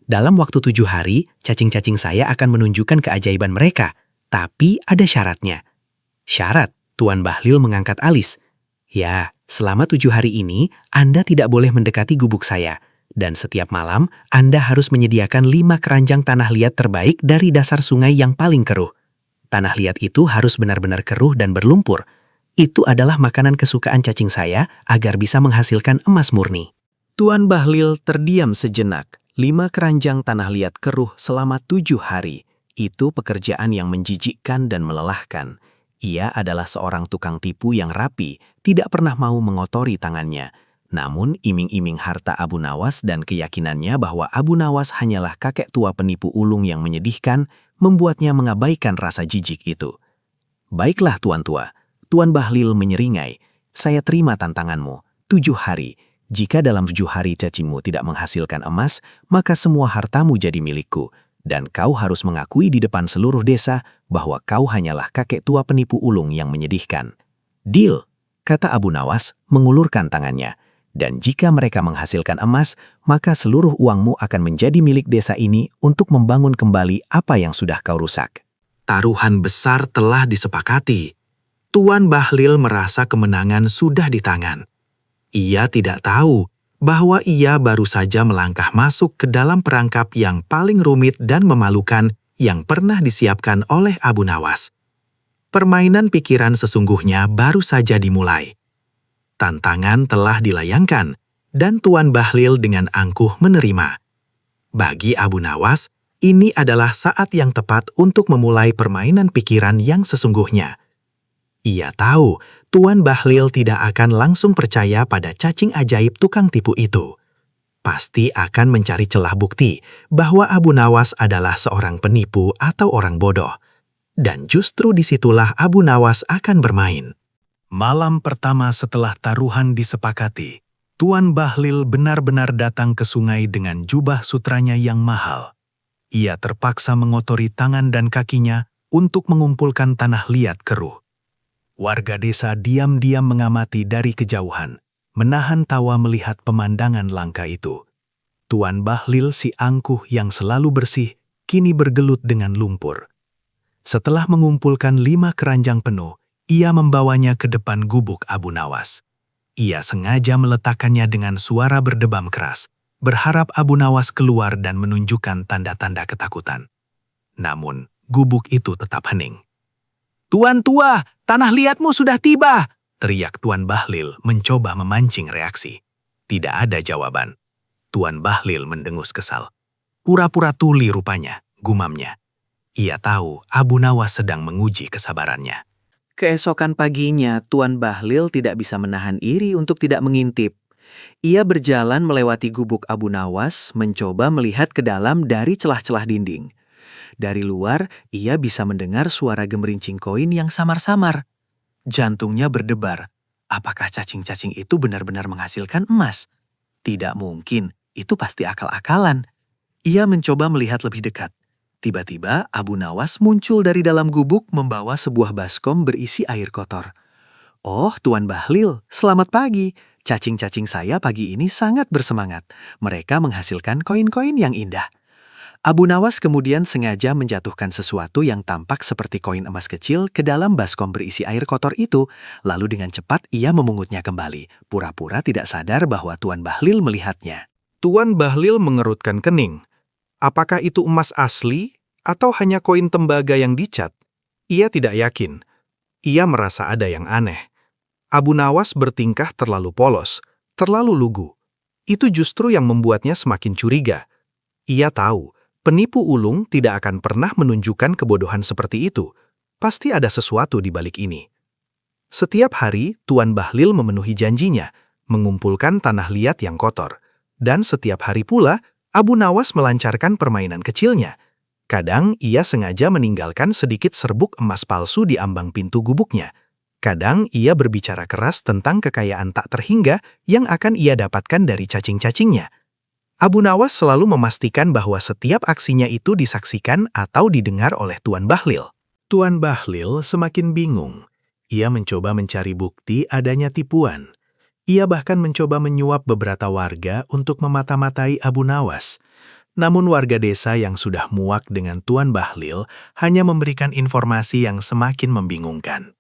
Dalam waktu 7 hari, cacing-cacing saya akan menunjukkan keajaiban mereka. Tapi ada syaratnya. Syarat, Tuan Bahlil mengangkat alis. Ya, selama 7 hari ini, Anda tidak boleh mendekati gubuk saya. Dan setiap malam, Anda harus menyediakan 5 keranjang tanah liat terbaik dari dasar sungai yang paling keruh. Tanah liat itu harus benar-benar keruh dan berlumpur. Itu adalah makanan kesukaan cacing saya agar bisa menghasilkan emas murni. Tuan Bahlil terdiam sejenak. 5 keranjang tanah liat keruh selama 7 hari. Itu pekerjaan yang menjijikkan dan melelahkan. Ia adalah seorang tukang tipu yang rapi, tidak pernah mau mengotori tangannya. Namun iming-iming harta Abu Nawas dan keyakinannya bahwa Abu Nawas hanyalah kakek tua penipu ulung yang menyedihkan, membuatnya mengabaikan rasa jijik itu. Baiklah Tuan Tua, Tuan Bahlil menyeringai. Saya terima tantanganmu, 7 hari. Jika dalam 7 hari cacingmu tidak menghasilkan emas, maka semua hartamu jadi milikku. Dan kau harus mengakui di depan seluruh desa bahwa kau hanyalah kakek tua penipu ulung yang menyedihkan. Deal, kata Abu Nawas mengulurkan tangannya. Dan jika mereka menghasilkan emas, maka seluruh uangmu akan menjadi milik desa ini untuk membangun kembali apa yang sudah kau rusak. Taruhan besar telah disepakati. Tuan Bahlil merasa kemenangan sudah di tangan. Ia tidak tahu bahwa ia baru saja melangkah masuk ke dalam perangkap yang paling rumit dan memalukan yang pernah disiapkan oleh Abu Nawas. Permainan pikiran sesungguhnya baru saja dimulai. Tantangan telah dilayangkan, dan Tuan Bahlil dengan angkuh menerima. Bagi Abu Nawas, ini adalah saat yang tepat untuk memulai permainan pikiran yang sesungguhnya. Ia tahu Tuan Bahlil tidak akan langsung percaya pada cacing ajaib tukang tipu itu. Pasti akan mencari celah bukti bahwa Abu Nawas adalah seorang penipu atau orang bodoh. Dan justru disitulah Abu Nawas akan bermain. Malam pertama setelah taruhan disepakati, Tuan Bahlil benar-benar datang ke sungai dengan jubah sutranya yang mahal. Ia terpaksa mengotori tangan dan kakinya untuk mengumpulkan tanah liat keruh. Warga desa diam-diam mengamati dari kejauhan, menahan tawa melihat pemandangan langka itu. Tuan Bahlil si angkuh yang selalu bersih, kini bergelut dengan lumpur. Setelah mengumpulkan 5 keranjang penuh, ia membawanya ke depan gubuk Abu Nawas. Ia sengaja meletakkannya dengan suara berdebam keras, berharap Abu Nawas keluar dan menunjukkan tanda-tanda ketakutan. Namun, gubuk itu tetap hening. "Tuan Tua, tanah liatmu sudah tiba!" teriak Tuan Bahlil mencoba memancing reaksi. Tidak ada jawaban. Tuan Bahlil mendengus kesal. Pura-pura tuli rupanya, gumamnya. Ia tahu Abu Nawas sedang menguji kesabarannya. Keesokan paginya, Tuan Bahlil tidak bisa menahan iri untuk tidak mengintip. Ia berjalan melewati gubuk Abu Nawas, mencoba melihat ke dalam dari celah-celah dinding. Dari luar, ia bisa mendengar suara gemerincing koin yang samar-samar. Jantungnya berdebar. Apakah cacing-cacing itu benar-benar menghasilkan emas? Tidak mungkin, itu pasti akal-akalan. Ia mencoba melihat lebih dekat. Tiba-tiba, Abu Nawas muncul dari dalam gubuk membawa sebuah baskom berisi air kotor. "Oh, Tuan Bahlil, selamat pagi. Cacing-cacing saya pagi ini sangat bersemangat. Mereka menghasilkan koin-koin yang indah. Abu Nawas kemudian sengaja menjatuhkan sesuatu yang tampak seperti koin emas kecil ke dalam baskom berisi air kotor itu, lalu dengan cepat ia memungutnya kembali, pura-pura tidak sadar bahwa Tuan Bahlil melihatnya. Tuan Bahlil mengerutkan kening. Apakah itu emas asli atau hanya koin tembaga yang dicat? Ia tidak yakin. Ia merasa ada yang aneh. Abu Nawas bertingkah terlalu polos, terlalu lugu. Itu justru yang membuatnya semakin curiga. Ia tahu, penipu ulung tidak akan pernah menunjukkan kebodohan seperti itu. Pasti ada sesuatu di balik ini. Setiap hari, Tuan Bahlil memenuhi janjinya, mengumpulkan tanah liat yang kotor. Dan setiap hari pula, Abu Nawas melancarkan permainan kecilnya. Kadang ia sengaja meninggalkan sedikit serbuk emas palsu di ambang pintu gubuknya. Kadang ia berbicara keras tentang kekayaan tak terhingga yang akan ia dapatkan dari cacing-cacingnya. Abu Nawas selalu memastikan bahwa setiap aksinya itu disaksikan atau didengar oleh Tuan Bahlil. Tuan Bahlil semakin bingung. Ia mencoba mencari bukti adanya tipuan. Ia bahkan mencoba menyuap beberapa warga untuk memata-matai Abu Nawas. Namun warga desa yang sudah muak dengan Tuan Bahlil hanya memberikan informasi yang semakin membingungkan.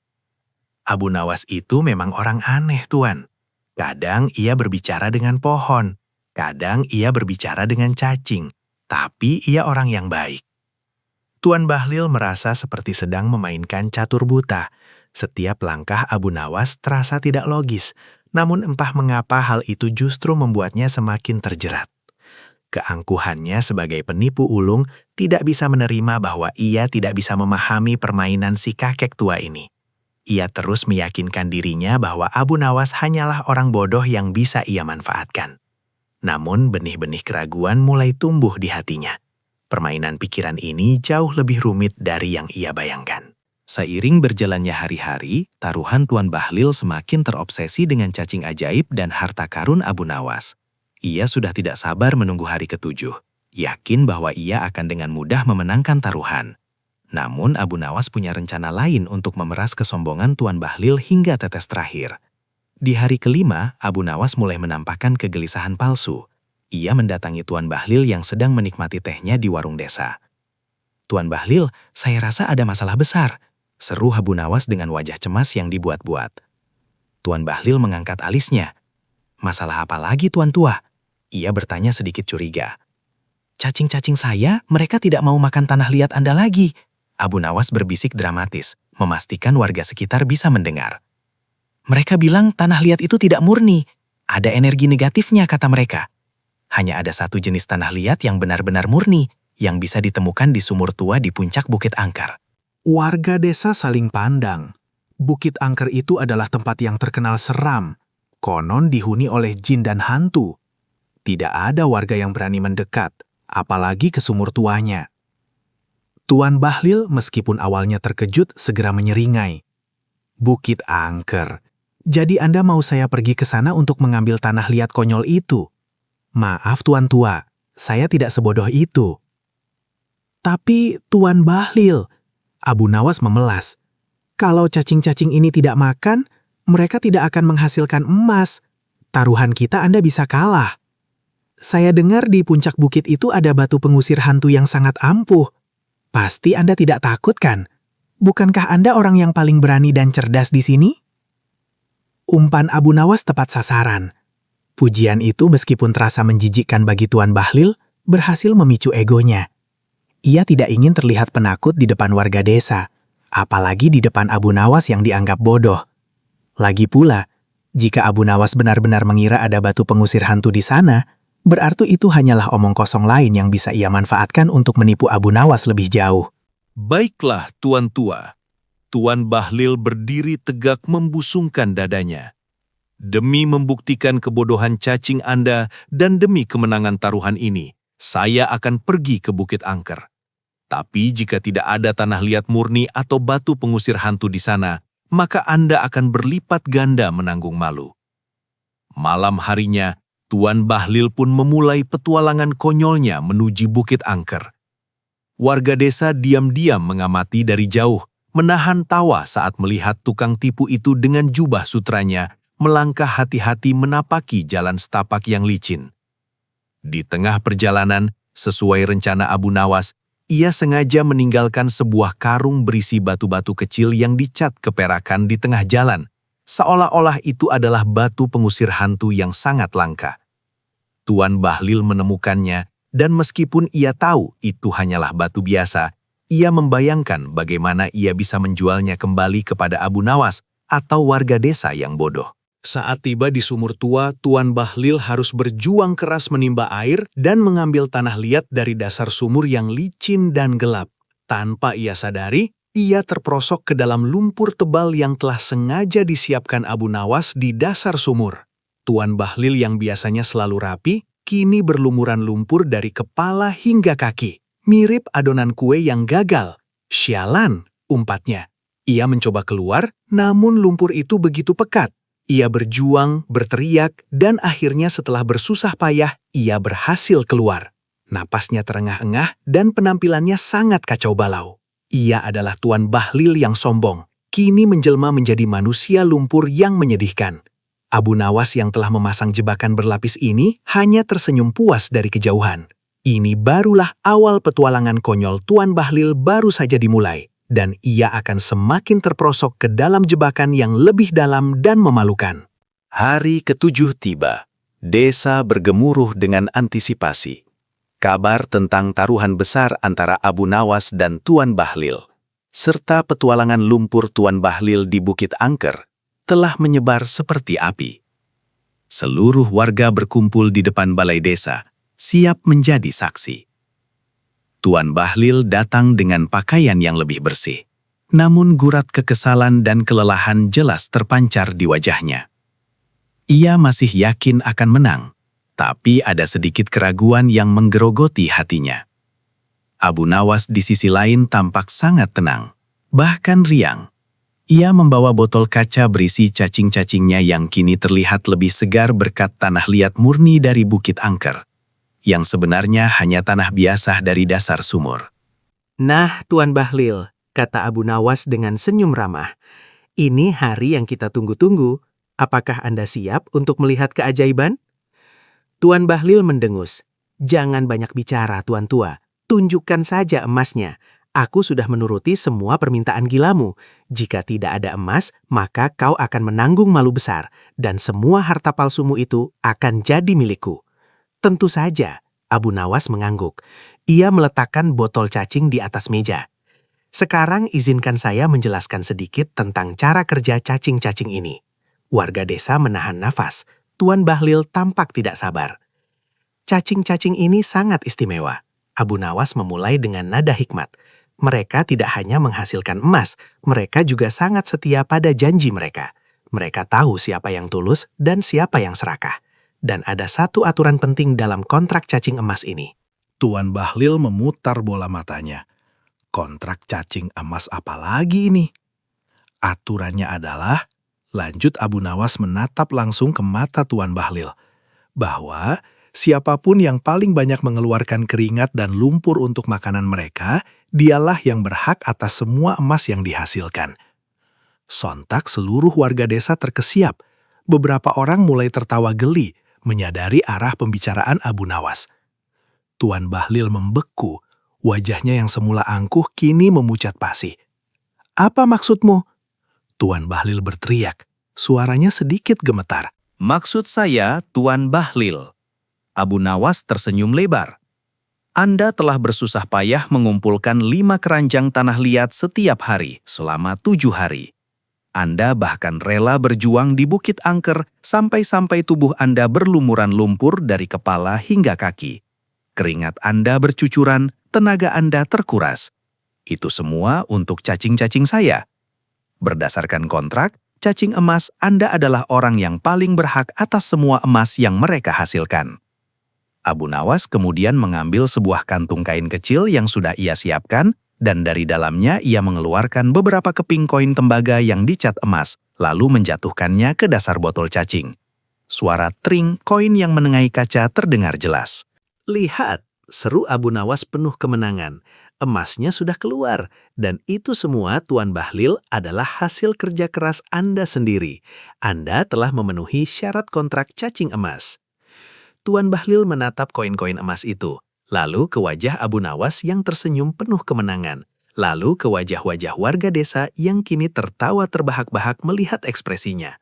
Abu Nawas itu memang orang aneh, Tuan. Kadang ia berbicara dengan pohon, kadang ia berbicara dengan cacing, tapi ia orang yang baik. Tuan Bahlil merasa seperti sedang memainkan catur buta. Setiap langkah Abu Nawas terasa tidak logis, namun entah mengapa hal itu justru membuatnya semakin terjerat. Keangkuhannya sebagai penipu ulung tidak bisa menerima bahwa ia tidak bisa memahami permainan si kakek tua ini. Ia terus meyakinkan dirinya bahwa Abu Nawas hanyalah orang bodoh yang bisa ia manfaatkan. Namun benih-benih keraguan mulai tumbuh di hatinya. Permainan pikiran ini jauh lebih rumit dari yang ia bayangkan. Seiring berjalannya hari-hari, taruhan Tuan Bahlil semakin terobsesi dengan cacing ajaib dan harta karun Abu Nawas. Ia sudah tidak sabar menunggu hari ke-7, yakin bahwa ia akan dengan mudah memenangkan taruhan. Namun Abu Nawas punya rencana lain untuk memeras kesombongan Tuan Bahlil hingga tetes terakhir. Di hari ke-5, Abu Nawas mulai menampakkan kegelisahan palsu. Ia mendatangi Tuan Bahlil yang sedang menikmati tehnya di warung desa. "Tuan Bahlil, saya rasa ada masalah besar," seru Abu Nawas dengan wajah cemas yang dibuat-buat. Tuan Bahlil mengangkat alisnya. "Masalah apa lagi, Tuan Tua?" Ia bertanya sedikit curiga. "Cacing-cacing saya, mereka tidak mau makan tanah liat Anda lagi." Abu Nawas berbisik dramatis, memastikan warga sekitar bisa mendengar. "Mereka bilang tanah liat itu tidak murni. Ada energi negatifnya," kata mereka. "Hanya ada satu jenis tanah liat yang benar-benar murni, yang bisa ditemukan di sumur tua di puncak Bukit Angker." Warga desa saling pandang. Bukit Angker itu adalah tempat yang terkenal seram. Konon dihuni oleh jin dan hantu. Tidak ada warga yang berani mendekat, apalagi ke sumur tuanya. Tuan Bahlil meskipun awalnya terkejut segera menyeringai. "Bukit Angker. Jadi Anda mau saya pergi ke sana untuk mengambil tanah liat konyol itu?" "Maaf Tuan Tua, saya tidak sebodoh itu." "Tapi Tuan Bahlil," Abu Nawas memelas. "Kalau cacing-cacing ini tidak makan, mereka tidak akan menghasilkan emas. Taruhan kita Anda bisa kalah. Saya dengar di puncak bukit itu ada batu pengusir hantu yang sangat ampuh. Pasti Anda tidak takut kan? Bukankah Anda orang yang paling berani dan cerdas di sini?" Umpan Abu Nawas tepat sasaran. Pujian itu meskipun terasa menjijikkan bagi Tuan Bahlil, berhasil memicu egonya. Ia tidak ingin terlihat penakut di depan warga desa, apalagi di depan Abu Nawas yang dianggap bodoh. Lagi pula, jika Abu Nawas benar-benar mengira ada batu pengusir hantu di sana, berarti itu hanyalah omong kosong lain yang bisa ia manfaatkan untuk menipu Abu Nawas lebih jauh. "Baiklah, Tuan Tua." Tuan Bahlil berdiri tegak membusungkan dadanya. "Demi membuktikan kebodohan cacing Anda dan demi kemenangan taruhan ini, saya akan pergi ke Bukit Angker. Tapi jika tidak ada tanah liat murni atau batu pengusir hantu di sana, maka Anda akan berlipat ganda menanggung malu." Malam harinya, Tuan Bahlil pun memulai petualangan konyolnya menuju Bukit Angker. Warga desa diam-diam mengamati dari jauh, menahan tawa saat melihat tukang tipu itu dengan jubah sutranya melangkah hati-hati menapaki jalan setapak yang licin. Di tengah perjalanan, sesuai rencana Abu Nawas, ia sengaja meninggalkan sebuah karung berisi batu-batu kecil yang dicat keperakan di tengah jalan, seolah-olah itu adalah batu pengusir hantu yang sangat langka. Tuan Bahlil menemukannya, dan meskipun ia tahu itu hanyalah batu biasa, ia membayangkan bagaimana ia bisa menjualnya kembali kepada Abu Nawas atau warga desa yang bodoh. Saat tiba di sumur tua, Tuan Bahlil harus berjuang keras menimba air dan mengambil tanah liat dari dasar sumur yang licin dan gelap. Tanpa ia sadari, ia terperosok ke dalam lumpur tebal yang telah sengaja disiapkan Abu Nawas di dasar sumur. Tuan Bahlil yang biasanya selalu rapi, kini berlumuran lumpur dari kepala hingga kaki. Mirip adonan kue yang gagal. Sialan, umpatnya. Ia mencoba keluar, namun lumpur itu begitu pekat. Ia berjuang, berteriak, dan akhirnya setelah bersusah payah, ia berhasil keluar. Napasnya terengah-engah dan penampilannya sangat kacau balau. Ia adalah Tuan Bahlil yang sombong, kini menjelma menjadi manusia lumpur yang menyedihkan. Abu Nawas yang telah memasang jebakan berlapis ini hanya tersenyum puas dari kejauhan. Ini barulah awal petualangan konyol Tuan Bahlil baru saja dimulai. Dan ia akan semakin terperosok ke dalam jebakan yang lebih dalam dan memalukan. Hari ke-7 tiba. Desa bergemuruh dengan antisipasi. Kabar tentang taruhan besar antara Abu Nawas dan Tuan Bahlil, serta petualangan lumpur Tuan Bahlil di Bukit Angker, telah menyebar seperti api. Seluruh warga berkumpul di depan balai desa, siap menjadi saksi. Tuan Bahlil datang dengan pakaian yang lebih bersih. Namun gurat kekesalan dan kelelahan jelas terpancar di wajahnya. Ia masih yakin akan menang, tapi ada sedikit keraguan yang menggerogoti hatinya. Abu Nawas di sisi lain tampak sangat tenang, bahkan riang. Ia membawa botol kaca berisi cacing-cacingnya yang kini terlihat lebih segar berkat tanah liat murni dari Bukit Angker, yang sebenarnya hanya tanah biasa dari dasar sumur. Nah, Tuan Bahlil, kata Abu Nawas dengan senyum ramah. Ini hari yang kita tunggu-tunggu. Apakah Anda siap untuk melihat keajaiban? Tuan Bahlil mendengus. Jangan banyak bicara, Tuan Tua. Tunjukkan saja emasnya. Aku sudah menuruti semua permintaan gilamu. Jika tidak ada emas, maka kau akan menanggung malu besar. Dan semua harta palsumu itu akan jadi milikku. Tentu saja, Abu Nawas mengangguk. Ia meletakkan botol cacing di atas meja. Sekarang izinkan saya menjelaskan sedikit tentang cara kerja cacing-cacing ini. Warga desa menahan nafas. Tuan Bahlil tampak tidak sabar. Cacing-cacing ini sangat istimewa. Abu Nawas memulai dengan nada hikmat. Mereka tidak hanya menghasilkan emas, mereka juga sangat setia pada janji mereka. Mereka tahu siapa yang tulus dan siapa yang serakah. Dan ada satu aturan penting dalam kontrak cacing emas ini. Tuan Bahlil memutar bola matanya. Kontrak cacing emas apa lagi ini? Aturannya adalah, lanjut Abu Nawas menatap langsung ke mata Tuan Bahlil, bahwa siapapun yang paling banyak mengeluarkan keringat dan lumpur untuk makanan mereka, dialah yang berhak atas semua emas yang dihasilkan. Sontak seluruh warga desa terkesiap. Beberapa orang mulai tertawa geli, menyadari arah pembicaraan Abu Nawas. Tuan Bahlil membeku, wajahnya yang semula angkuh kini memucat pasi. "Apa maksudmu?" Tuan Bahlil berteriak, suaranya sedikit gemetar. "Maksud saya, Tuan Bahlil." Abu Nawas tersenyum lebar. "Anda telah bersusah payah mengumpulkan 5 keranjang tanah liat setiap hari selama 7 hari. Anda bahkan rela berjuang di Bukit Angker sampai-sampai tubuh Anda berlumuran lumpur dari kepala hingga kaki. Keringat Anda bercucuran, tenaga Anda terkuras. Itu semua untuk cacing-cacing saya. Berdasarkan kontrak, cacing emas Anda adalah orang yang paling berhak atas semua emas yang mereka hasilkan." Abu Nawas kemudian mengambil sebuah kantung kain kecil yang sudah ia siapkan, dan dari dalamnya ia mengeluarkan beberapa keping koin tembaga yang dicat emas, lalu menjatuhkannya ke dasar botol cacing. Suara tring koin yang menengahi kaca terdengar jelas. "Lihat," seru Abu Nawas penuh kemenangan. emasnya sudah keluar. Dan itu semua, Tuan Bahlil, adalah hasil kerja keras Anda sendiri. Anda telah memenuhi syarat kontrak cacing emas. Tuan Bahlil menatap koin-koin emas itu, lalu ke wajah Abu Nawas yang tersenyum penuh kemenangan, lalu ke wajah-wajah warga desa yang kini tertawa terbahak-bahak melihat ekspresinya.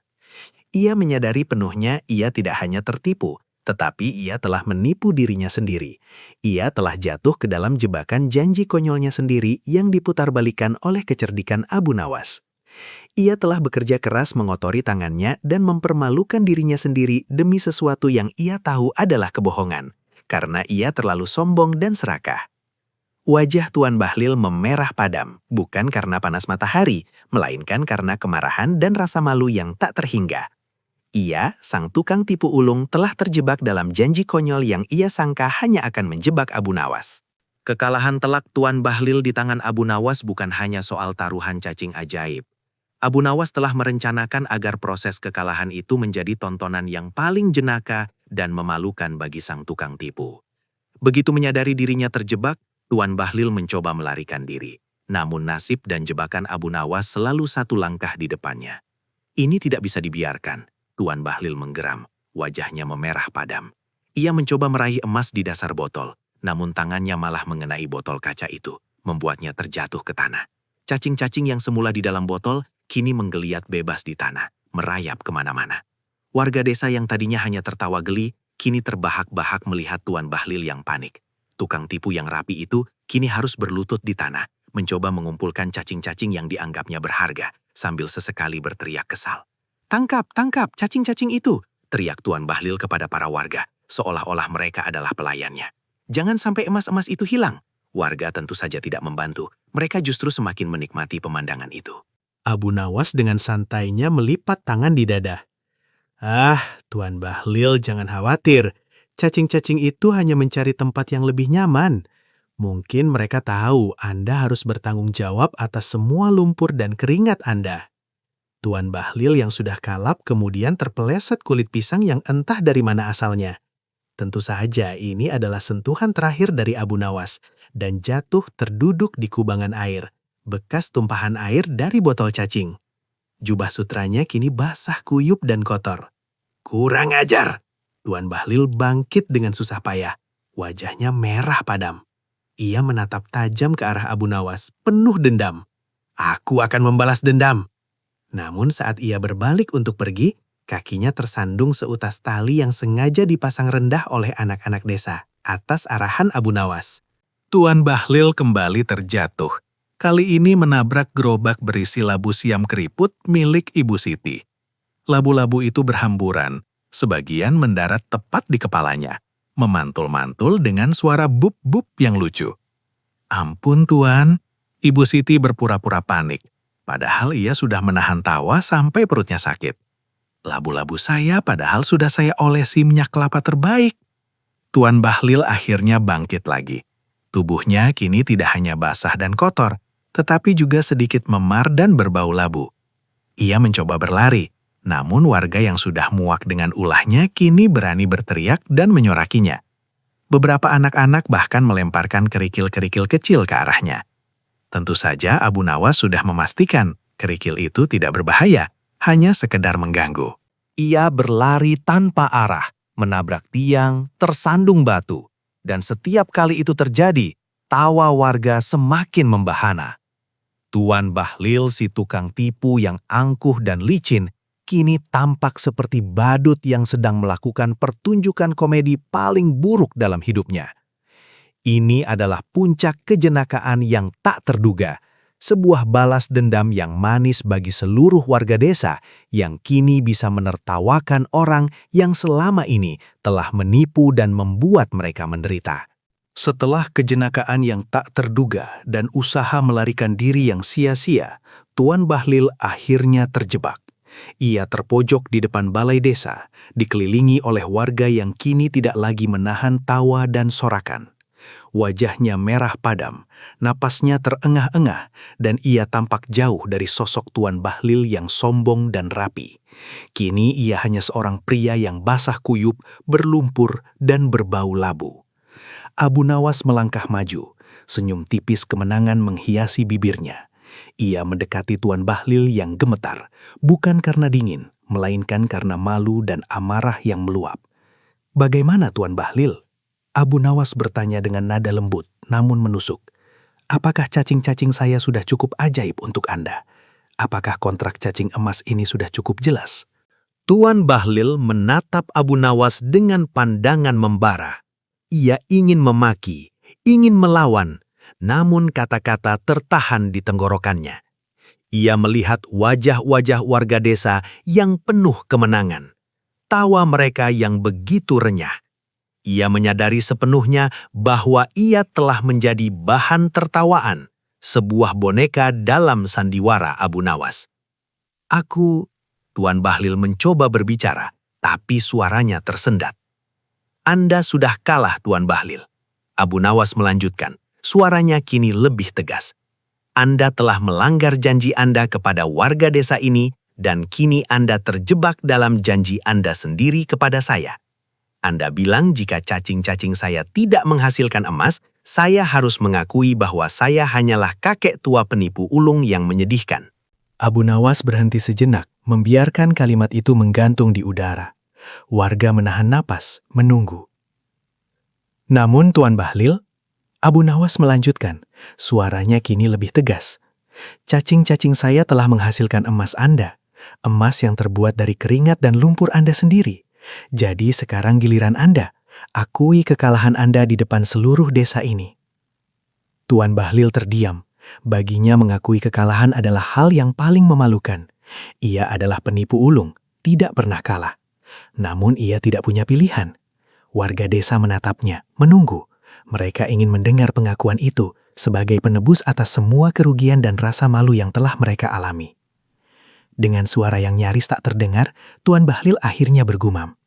Ia menyadari penuhnya ia tidak hanya tertipu, tetapi ia telah menipu dirinya sendiri. Ia telah jatuh ke dalam jebakan janji konyolnya sendiri yang diputarbalikkan oleh kecerdikan Abu Nawas. Ia telah bekerja keras mengotori tangannya dan mempermalukan dirinya sendiri demi sesuatu yang ia tahu adalah kebohongan, karena ia terlalu sombong dan serakah. Wajah Tuan Bahlil memerah padam, bukan karena panas matahari, melainkan karena kemarahan dan rasa malu yang tak terhingga. Ia, sang tukang tipu ulung, telah terjebak dalam janji konyol yang ia sangka hanya akan menjebak Abu Nawas. Kekalahan telak Tuan Bahlil di tangan Abu Nawas bukan hanya soal taruhan cacing ajaib. Abu Nawas telah merencanakan agar proses kekalahan itu menjadi tontonan yang paling jenaka dan memalukan bagi sang tukang tipu. Begitu menyadari dirinya terjebak, Tuan Bahlil mencoba melarikan diri. Namun nasib dan jebakan Abu Nawas selalu satu langkah di depannya. Ini tidak bisa dibiarkan. Tuan Bahlil menggeram, wajahnya memerah padam. Ia mencoba meraih emas di dasar botol, namun tangannya malah mengenai botol kaca itu, membuatnya terjatuh ke tanah. Cacing-cacing yang semula di dalam botol, kini menggeliat bebas di tanah, merayap kemana-mana. Warga desa yang tadinya hanya tertawa geli, kini terbahak-bahak melihat Tuan Bahlil yang panik. Tukang tipu yang rapi itu kini harus berlutut di tanah, mencoba mengumpulkan cacing-cacing yang dianggapnya berharga, sambil sesekali berteriak kesal. "Tangkap, tangkap cacing-cacing itu!" teriak Tuan Bahlil kepada para warga, seolah-olah mereka adalah pelayannya. "Jangan sampai emas-emas itu hilang." Warga tentu saja tidak membantu, mereka justru semakin menikmati pemandangan itu. Abu Nawas dengan santainya melipat tangan di dada. "Ah, Tuan Bahlil, jangan khawatir. Cacing-cacing itu hanya mencari tempat yang lebih nyaman. Mungkin mereka tahu Anda harus bertanggung jawab atas semua lumpur dan keringat Anda." Tuan Bahlil yang sudah kalap kemudian terpeleset kulit pisang yang entah dari mana asalnya. Tentu saja ini adalah sentuhan terakhir dari Abu Nawas dan jatuh terduduk di kubangan air, bekas tumpahan air dari botol cacing. Jubah sutranya kini basah kuyup dan kotor. "Kurang ajar!" Tuan Bahlil bangkit dengan susah payah. Wajahnya merah padam. Ia menatap tajam ke arah Abu Nawas, penuh dendam. "Aku akan membalas dendam." Namun saat ia berbalik untuk pergi, kakinya tersandung seutas tali yang sengaja dipasang rendah oleh anak-anak desa, atas arahan Abu Nawas. Tuan Bahlil kembali terjatuh. Kali ini menabrak gerobak berisi labu siam keriput milik Ibu Siti. Labu-labu itu berhamburan, sebagian mendarat tepat di kepalanya, memantul-mantul dengan suara bup-bup yang lucu. "Ampun Tuan," Ibu Siti berpura-pura panik, padahal ia sudah menahan tawa sampai perutnya sakit. "Labu-labu saya padahal sudah saya olesi minyak kelapa terbaik." Tuan Bahlil akhirnya bangkit lagi. Tubuhnya kini tidak hanya basah dan kotor, tetapi juga sedikit memar dan berbau labu. Ia mencoba berlari, namun warga yang sudah muak dengan ulahnya kini berani berteriak dan menyorakinya. Beberapa anak-anak bahkan melemparkan kerikil-kerikil kecil ke arahnya. Tentu saja Abu Nawas sudah memastikan kerikil itu tidak berbahaya, hanya sekedar mengganggu. Ia berlari tanpa arah, menabrak tiang, tersandung batu. Dan setiap kali itu terjadi, tawa warga semakin membahana. Tuan Bahlil, si tukang tipu yang angkuh dan licin, kini tampak seperti badut yang sedang melakukan pertunjukan komedi paling buruk dalam hidupnya. Ini adalah puncak kejenakaan yang tak terduga, sebuah balas dendam yang manis bagi seluruh warga desa yang kini bisa menertawakan orang yang selama ini telah menipu dan membuat mereka menderita. Setelah kejenakaan yang tak terduga dan usaha melarikan diri yang sia-sia, Tuan Bahlil akhirnya terjebak. Ia terpojok di depan balai desa, dikelilingi oleh warga yang kini tidak lagi menahan tawa dan sorakan. Wajahnya merah padam, napasnya terengah-engah, dan ia tampak jauh dari sosok Tuan Bahlil yang sombong dan rapi. Kini ia hanya seorang pria yang basah kuyup, berlumpur, dan berbau labu. Abu Nawas melangkah maju, Senyum tipis kemenangan menghiasi bibirnya. Ia mendekati Tuan Bahlil yang gemetar, bukan karena dingin, melainkan karena malu dan amarah yang meluap. "Bagaimana Tuan Bahlil?" Abu Nawas bertanya dengan nada lembut, namun menusuk. "Apakah cacing-cacing saya sudah cukup ajaib untuk Anda? Apakah kontrak cacing emas ini sudah cukup jelas?" Tuan Bahlil menatap Abu Nawas dengan pandangan membara. Ia ingin memaki, ingin melawan, namun kata-kata tertahan di tenggorokannya. Ia melihat wajah-wajah warga desa yang penuh kemenangan. Tawa mereka yang begitu renyah. Ia menyadari sepenuhnya bahwa ia telah menjadi bahan tertawaan, sebuah boneka dalam sandiwara Abu Nawas. Tuan Bahlil mencoba berbicara, tapi suaranya tersendat. "Anda sudah kalah, Tuan Bahlil." Abu Nawas melanjutkan, suaranya kini lebih tegas. "Anda telah melanggar janji Anda kepada warga desa ini, dan kini Anda terjebak dalam janji Anda sendiri kepada saya. Anda bilang jika cacing-cacing saya tidak menghasilkan emas, saya harus mengakui bahwa saya hanyalah kakek tua penipu ulung yang menyedihkan." Abu Nawas berhenti sejenak, membiarkan kalimat itu menggantung di udara. Warga menahan napas, menunggu. "Namun Tuan Bahlil," Abu Nawas melanjutkan, suaranya kini lebih tegas. "Cacing-cacing saya telah menghasilkan emas Anda, emas yang terbuat dari keringat dan lumpur Anda sendiri. Jadi sekarang giliran Anda, akui kekalahan Anda di depan seluruh desa ini." Tuan Bahlil terdiam. Baginya mengakui kekalahan adalah hal yang paling memalukan. Ia adalah penipu ulung, tidak pernah kalah. Namun ia tidak punya pilihan. Warga desa menatapnya, menunggu. Mereka ingin mendengar pengakuan itu sebagai penebus atas semua kerugian dan rasa malu yang telah mereka alami. Dengan suara yang nyaris tak terdengar, Tuan Bahlil akhirnya bergumam.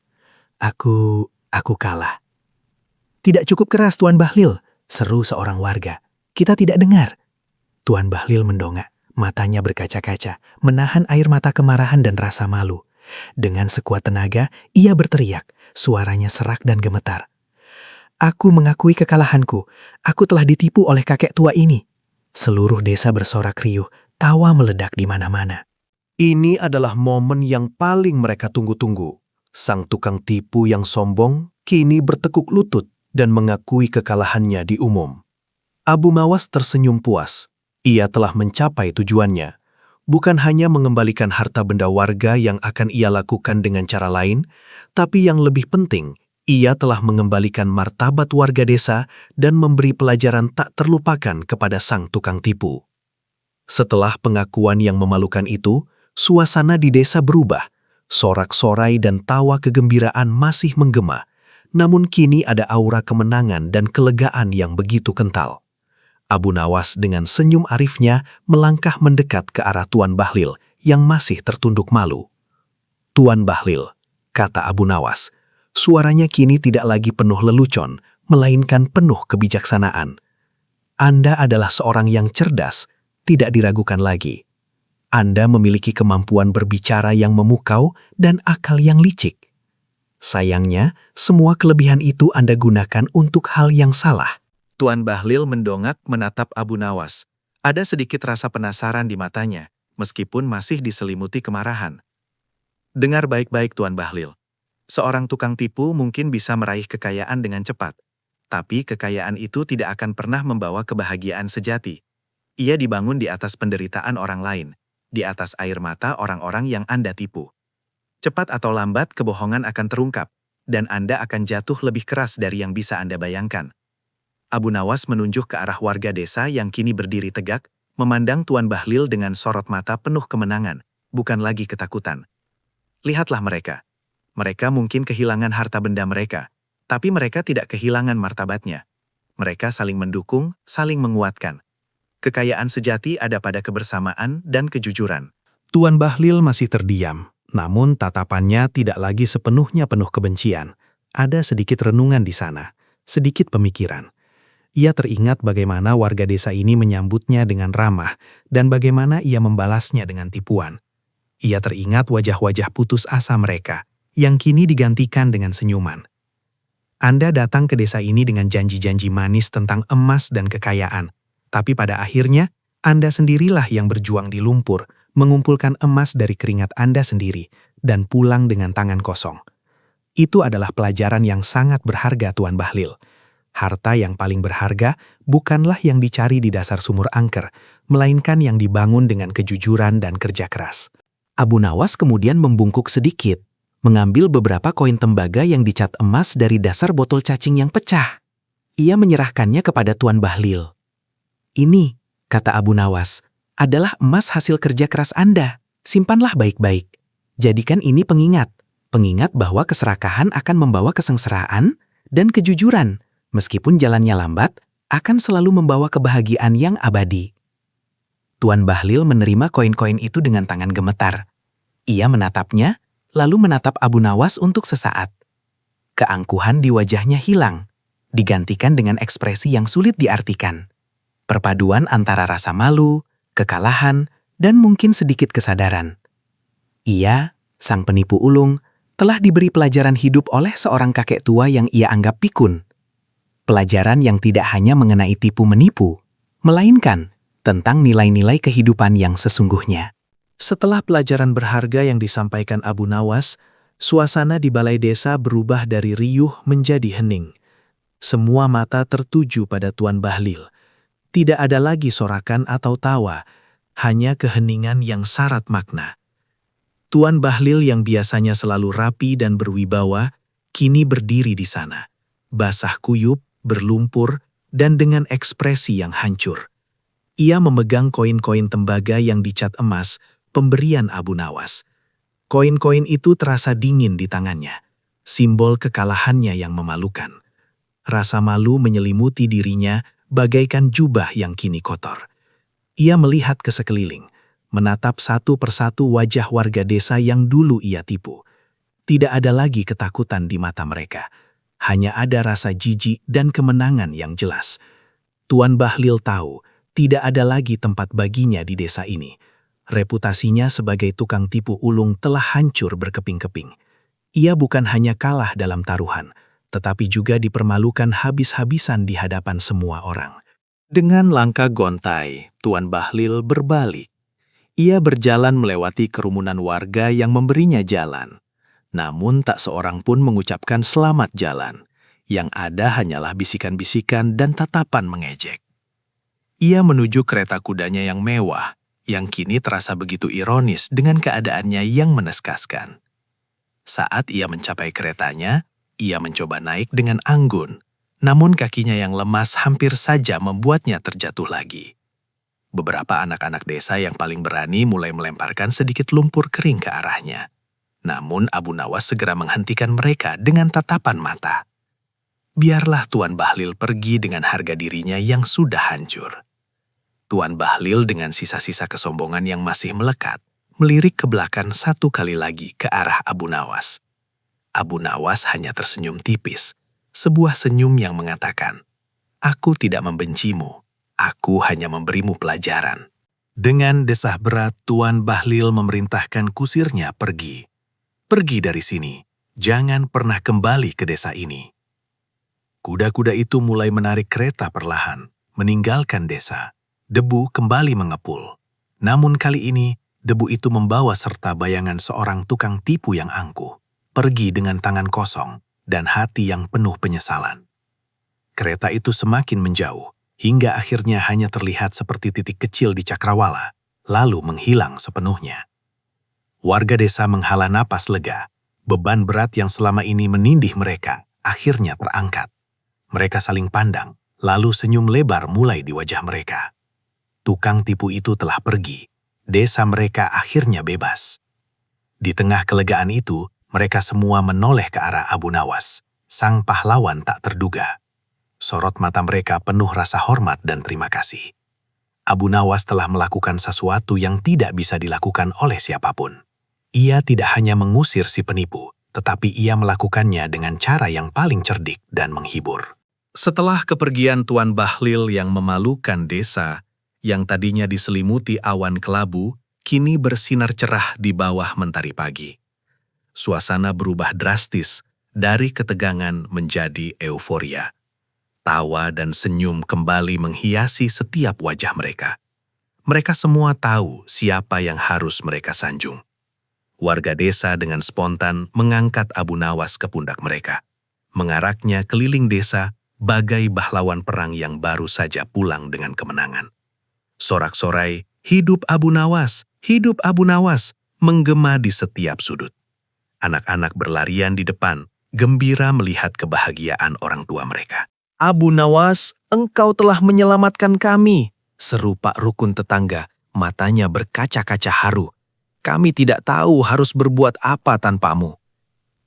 Aku kalah." "Tidak cukup keras, Tuan Bahlil," seru seorang warga. "Kita tidak dengar." Tuan Bahlil mendongak, matanya berkaca-kaca, menahan air mata kemarahan dan rasa malu. Dengan sekuat tenaga, ia berteriak, suaranya serak dan gemetar. "Aku mengakui kekalahanku. Aku telah ditipu oleh kakek tua ini." Seluruh desa bersorak riuh, tawa meledak di mana-mana. Ini adalah momen yang paling mereka tunggu-tunggu. Sang tukang tipu yang sombong kini bertekuk lutut dan mengakui kekalahannya di umum. Abu Nawas tersenyum puas. Ia telah mencapai tujuannya. Bukan hanya mengembalikan harta benda warga yang akan ia lakukan dengan cara lain, tapi yang lebih penting, ia telah mengembalikan martabat warga desa dan memberi pelajaran tak terlupakan kepada sang tukang tipu. Setelah pengakuan yang memalukan itu, suasana di desa berubah. Sorak-sorai dan tawa kegembiraan masih menggema, namun kini ada aura kemenangan dan kelegaan yang begitu kental. Abu Nawas dengan senyum arifnya melangkah mendekat ke arah Tuan Bahlil yang masih tertunduk malu. "Tuan Bahlil," kata Abu Nawas, suaranya kini tidak lagi penuh lelucon, melainkan penuh kebijaksanaan. "Anda adalah seorang yang cerdas, tidak diragukan lagi. Anda memiliki kemampuan berbicara yang memukau dan akal yang licik. Sayangnya, semua kelebihan itu Anda gunakan untuk hal yang salah." Tuan Bahlil mendongak menatap Abu Nawas. Ada sedikit rasa penasaran di matanya, meskipun masih diselimuti kemarahan. "Dengar baik-baik, Tuan Bahlil. Seorang tukang tipu mungkin bisa meraih kekayaan dengan cepat, tapi kekayaan itu tidak akan pernah membawa kebahagiaan sejati. Ia dibangun di atas penderitaan orang lain, di atas air mata orang-orang yang Anda tipu. Cepat atau lambat kebohongan akan terungkap, dan Anda akan jatuh lebih keras dari yang bisa Anda bayangkan." Abu Nawas menunjuk ke arah warga desa yang kini berdiri tegak, memandang Tuan Bahlil dengan sorot mata penuh kemenangan, bukan lagi ketakutan. "Lihatlah mereka. Mereka mungkin kehilangan harta benda mereka, tapi mereka tidak kehilangan martabatnya. Mereka saling mendukung, saling menguatkan. Kekayaan sejati ada pada kebersamaan dan kejujuran." Tuan Bahlil masih terdiam, namun tatapannya tidak lagi sepenuhnya penuh kebencian. Ada sedikit renungan di sana, sedikit pemikiran. Ia teringat bagaimana warga desa ini menyambutnya dengan ramah dan bagaimana ia membalasnya dengan tipuan. Ia teringat wajah-wajah putus asa mereka yang kini digantikan dengan senyuman. Anda datang ke desa ini dengan janji-janji manis tentang emas dan kekayaan. Tapi pada akhirnya, Anda sendirilah yang berjuang di lumpur, mengumpulkan emas dari keringat Anda sendiri, dan pulang dengan tangan kosong. Itu adalah pelajaran yang sangat berharga, Tuan Bahlil. Harta yang paling berharga bukanlah yang dicari di dasar sumur angker, melainkan yang dibangun dengan kejujuran dan kerja keras. Abu Nawas kemudian membungkuk sedikit, mengambil beberapa koin tembaga yang dicat emas dari dasar botol cacing yang pecah. Ia menyerahkannya kepada Tuan Bahlil. "Ini," kata Abu Nawas, "adalah emas hasil kerja keras Anda. Simpanlah baik-baik. Jadikan ini pengingat bahwa keserakahan akan membawa kesengsaraan dan kejujuran, meskipun jalannya lambat, akan selalu membawa kebahagiaan yang abadi." Tuan Bahlil menerima koin-koin itu dengan tangan gemetar. Ia menatapnya, lalu menatap Abu Nawas untuk sesaat. Keangkuhan di wajahnya hilang, digantikan dengan ekspresi yang sulit diartikan. Perpaduan antara rasa malu, kekalahan, dan mungkin sedikit kesadaran. Ia, sang penipu ulung, telah diberi pelajaran hidup oleh seorang kakek tua yang ia anggap pikun. Pelajaran yang tidak hanya mengenai tipu-menipu, melainkan tentang nilai-nilai kehidupan yang sesungguhnya. Setelah pelajaran berharga yang disampaikan Abu Nawas, suasana di balai desa berubah dari riuh menjadi hening. Semua mata tertuju pada Tuan Bahlil. Tidak ada lagi sorakan atau tawa, hanya keheningan yang syarat makna. Tuan Bahlil yang biasanya selalu rapi dan berwibawa, kini berdiri di sana, basah kuyup, berlumpur, dan dengan ekspresi yang hancur. Ia memegang koin-koin tembaga yang dicat emas, pemberian Abu Nawas. Koin-koin itu terasa dingin di tangannya, simbol kekalahannya yang memalukan. Rasa malu menyelimuti dirinya bagaikan jubah yang kini kotor. Ia melihat ke sekeliling, menatap satu persatu wajah warga desa yang dulu ia tipu. Tidak ada lagi ketakutan di mata mereka. Hanya ada rasa jijik dan kemenangan yang jelas. Tuan Bahlil tahu, tidak ada lagi tempat baginya di desa ini. Reputasinya sebagai tukang tipu ulung telah hancur berkeping-keping. Ia bukan hanya kalah dalam taruhan, tetapi juga dipermalukan habis-habisan di hadapan semua orang. Dengan langkah gontai, Tuan Bahlil berbalik. Ia berjalan melewati kerumunan warga yang memberinya jalan. Namun tak seorang pun mengucapkan selamat jalan. Yang ada hanyalah bisikan-bisikan dan tatapan mengejek. Ia menuju kereta kudanya yang mewah, yang kini terasa begitu ironis dengan keadaannya yang meneskaskan. Saat ia mencapai keretanya, ia mencoba naik dengan anggun, namun kakinya yang lemas hampir saja membuatnya terjatuh lagi. Beberapa anak-anak desa yang paling berani mulai melemparkan sedikit lumpur kering ke arahnya. Namun Abu Nawas segera menghentikan mereka dengan tatapan mata. Biarlah Tuan Bahlil pergi dengan harga dirinya yang sudah hancur. Tuan Bahlil dengan sisa-sisa kesombongan yang masih melekat, melirik ke belakang satu kali lagi ke arah Abu Nawas. Abu Nawas hanya tersenyum tipis, sebuah senyum yang mengatakan, "Aku tidak membencimu, aku hanya memberimu pelajaran." Dengan desah berat, Tuan Bahlil memerintahkan kusirnya pergi. "Pergi dari sini, jangan pernah kembali ke desa ini." Kuda-kuda itu mulai menarik kereta perlahan, meninggalkan desa. Debu kembali mengepul. Namun kali ini, debu itu membawa serta bayangan seorang tukang tipu yang angkuh, pergi dengan tangan kosong dan hati yang penuh penyesalan. Kereta itu semakin menjauh, hingga akhirnya hanya terlihat seperti titik kecil di cakrawala, lalu menghilang sepenuhnya. Warga desa menghela napas lega. Beban berat yang selama ini menindih mereka akhirnya terangkat. Mereka saling pandang, lalu senyum lebar mulai di wajah mereka. Tukang tipu itu telah pergi. Desa mereka akhirnya bebas. Di tengah kelegaan itu, mereka semua menoleh ke arah Abu Nawas, sang pahlawan tak terduga. Sorot mata mereka penuh rasa hormat dan terima kasih. Abu Nawas telah melakukan sesuatu yang tidak bisa dilakukan oleh siapapun. Ia tidak hanya mengusir si penipu, tetapi ia melakukannya dengan cara yang paling cerdik dan menghibur. Setelah kepergian Tuan Bahlil yang memalukan desa, yang tadinya diselimuti awan kelabu, kini bersinar cerah di bawah mentari pagi. Suasana berubah drastis, dari ketegangan menjadi euforia. Tawa dan senyum kembali menghiasi setiap wajah mereka. Mereka semua tahu siapa yang harus mereka sanjung. Warga desa dengan spontan mengangkat Abu Nawas ke pundak mereka, mengaraknya keliling desa bagai pahlawan perang yang baru saja pulang dengan kemenangan. Sorak-sorai, "Hidup Abu Nawas! Hidup Abu Nawas!" menggema di setiap sudut. Anak-anak berlarian di depan, gembira melihat kebahagiaan orang tua mereka. Abu Nawas, engkau telah menyelamatkan kami, seru Pak Rukun tetangga, matanya berkaca-kaca haru. Kami tidak tahu harus berbuat apa tanpamu.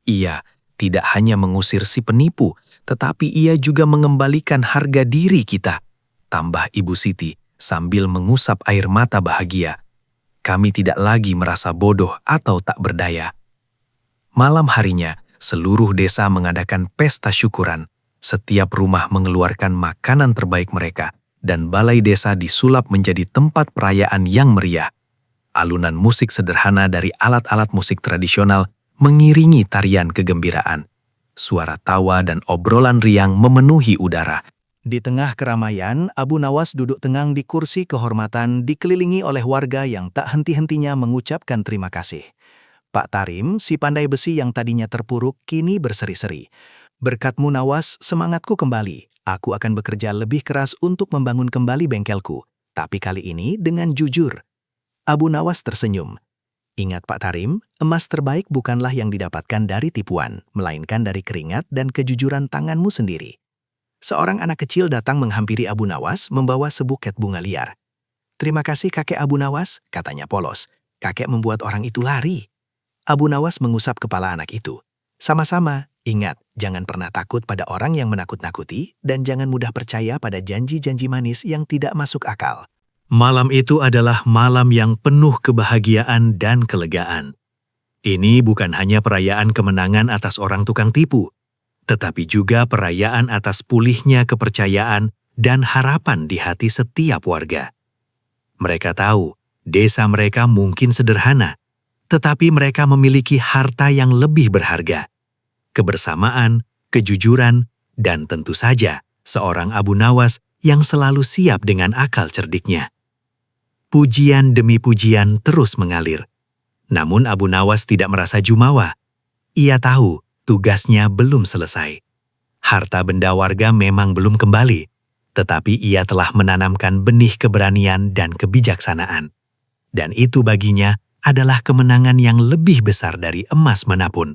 Ia tidak hanya mengusir si penipu, tetapi ia juga mengembalikan harga diri kita, tambah Ibu Siti sambil mengusap air mata bahagia. Kami tidak lagi merasa bodoh atau tak berdaya. Malam harinya, seluruh desa mengadakan pesta syukuran. Setiap rumah mengeluarkan makanan terbaik mereka, dan balai desa disulap menjadi tempat perayaan yang meriah. Alunan musik sederhana dari alat-alat musik tradisional mengiringi tarian kegembiraan. Suara tawa dan obrolan riang memenuhi udara. Di tengah keramaian, Abu Nawas duduk tenang di kursi kehormatan dikelilingi oleh warga yang tak henti-hentinya mengucapkan terima kasih. Pak Tarim, si pandai besi yang tadinya terpuruk, kini berseri-seri. "Berkatmu Nawas, semangatku kembali. Aku akan bekerja lebih keras untuk membangun kembali bengkelku. Tapi kali ini dengan jujur." Abu Nawas tersenyum. "Ingat Pak Tarim, emas terbaik bukanlah yang didapatkan dari tipuan, melainkan dari keringat dan kejujuran tanganmu sendiri." Seorang anak kecil datang menghampiri Abu Nawas membawa sebuket bunga liar. "Terima kasih kakek Abu Nawas," katanya polos. "Kakek membuat orang itu lari." Abu Nawas mengusap kepala anak itu. "Sama-sama, ingat, jangan pernah takut pada orang yang menakut-nakuti dan jangan mudah percaya pada janji-janji manis yang tidak masuk akal." Malam itu adalah malam yang penuh kebahagiaan dan kelegaan. Ini bukan hanya perayaan kemenangan atas orang tukang tipu, tetapi juga perayaan atas pulihnya kepercayaan dan harapan di hati setiap warga. Mereka tahu desa mereka mungkin sederhana, tetapi mereka memiliki harta yang lebih berharga. Kebersamaan, kejujuran, dan tentu saja seorang Abu Nawas yang selalu siap dengan akal cerdiknya. Pujian demi pujian terus mengalir. Namun Abu Nawas tidak merasa jumawa. Ia tahu tugasnya belum selesai. Harta benda warga memang belum kembali, tetapi ia telah menanamkan benih keberanian dan kebijaksanaan. Dan itu baginya adalah kemenangan yang lebih besar dari emas manapun.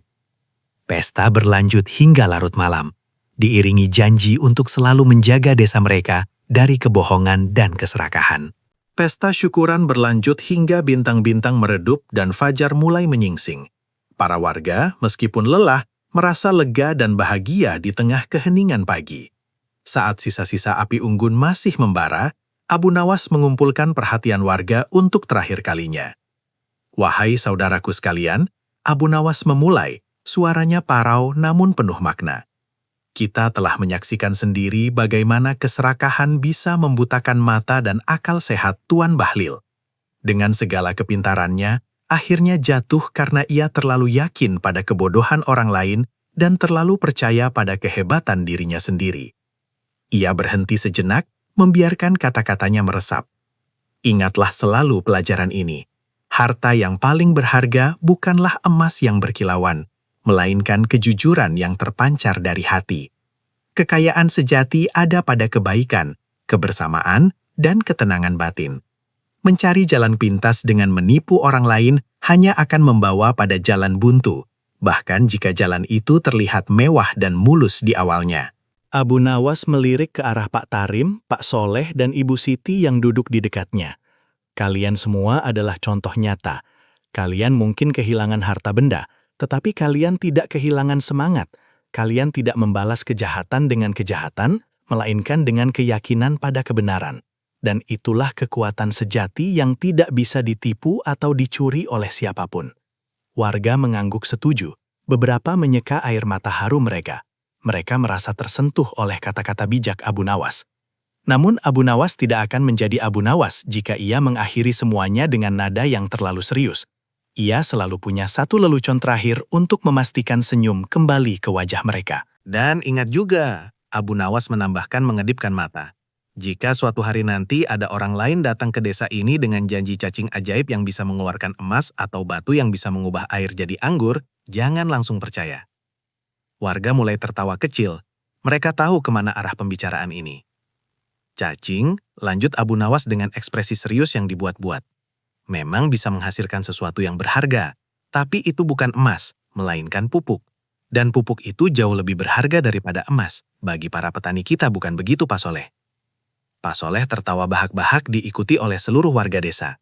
Pesta berlanjut hingga larut malam, diiringi janji untuk selalu menjaga desa mereka dari kebohongan dan keserakahan. Pesta syukuran berlanjut hingga bintang-bintang meredup dan fajar mulai menyingsing. Para warga, meskipun lelah, merasa lega dan bahagia di tengah keheningan pagi. Saat sisa-sisa api unggun masih membara, Abu Nawas mengumpulkan perhatian warga untuk terakhir kalinya. "Wahai saudaraku sekalian," Abu Nawas memulai, suaranya parau namun penuh makna. "Kita telah menyaksikan sendiri bagaimana keserakahan bisa membutakan mata dan akal sehat Tuan Bahlil. Dengan segala kepintarannya, akhirnya jatuh karena ia terlalu yakin pada kebodohan orang lain dan terlalu percaya pada kehebatan dirinya sendiri." Ia berhenti sejenak, membiarkan kata-katanya meresap. "Ingatlah selalu pelajaran ini. Harta yang paling berharga bukanlah emas yang berkilauan, melainkan kejujuran yang terpancar dari hati. Kekayaan sejati ada pada kebaikan, kebersamaan, dan ketenangan batin. Mencari jalan pintas dengan menipu orang lain hanya akan membawa pada jalan buntu, bahkan jika jalan itu terlihat mewah dan mulus di awalnya." Abu Nawas melirik ke arah Pak Tarim, Pak Soleh, dan Ibu Siti yang duduk di dekatnya. "Kalian semua adalah contoh nyata. Kalian mungkin kehilangan harta benda, tetapi kalian tidak kehilangan semangat. Kalian tidak membalas kejahatan dengan kejahatan, melainkan dengan keyakinan pada kebenaran. Dan itulah kekuatan sejati yang tidak bisa ditipu atau dicuri oleh siapapun." Warga mengangguk setuju. Beberapa menyeka air mata haru mereka. Mereka merasa tersentuh oleh kata-kata bijak Abu Nawas. Namun Abu Nawas tidak akan menjadi Abu Nawas jika ia mengakhiri semuanya dengan nada yang terlalu serius. Ia selalu punya satu lelucon terakhir untuk memastikan senyum kembali ke wajah mereka. Dan ingat juga, Abu Nawas menambahkan mengedipkan mata. Jika suatu hari nanti ada orang lain datang ke desa ini dengan janji cacing ajaib yang bisa mengeluarkan emas atau batu yang bisa mengubah air jadi anggur, jangan langsung percaya. Warga mulai tertawa kecil. Mereka tahu kemana arah pembicaraan ini. Cacing, lanjut Abu Nawas dengan ekspresi serius yang dibuat-buat. Memang bisa menghasilkan sesuatu yang berharga, tapi itu bukan emas, melainkan pupuk. Dan pupuk itu jauh lebih berharga daripada emas. Bagi para petani kita bukan begitu, Pak Soleh. Pak Soleh tertawa bahak-bahak diikuti oleh seluruh warga desa.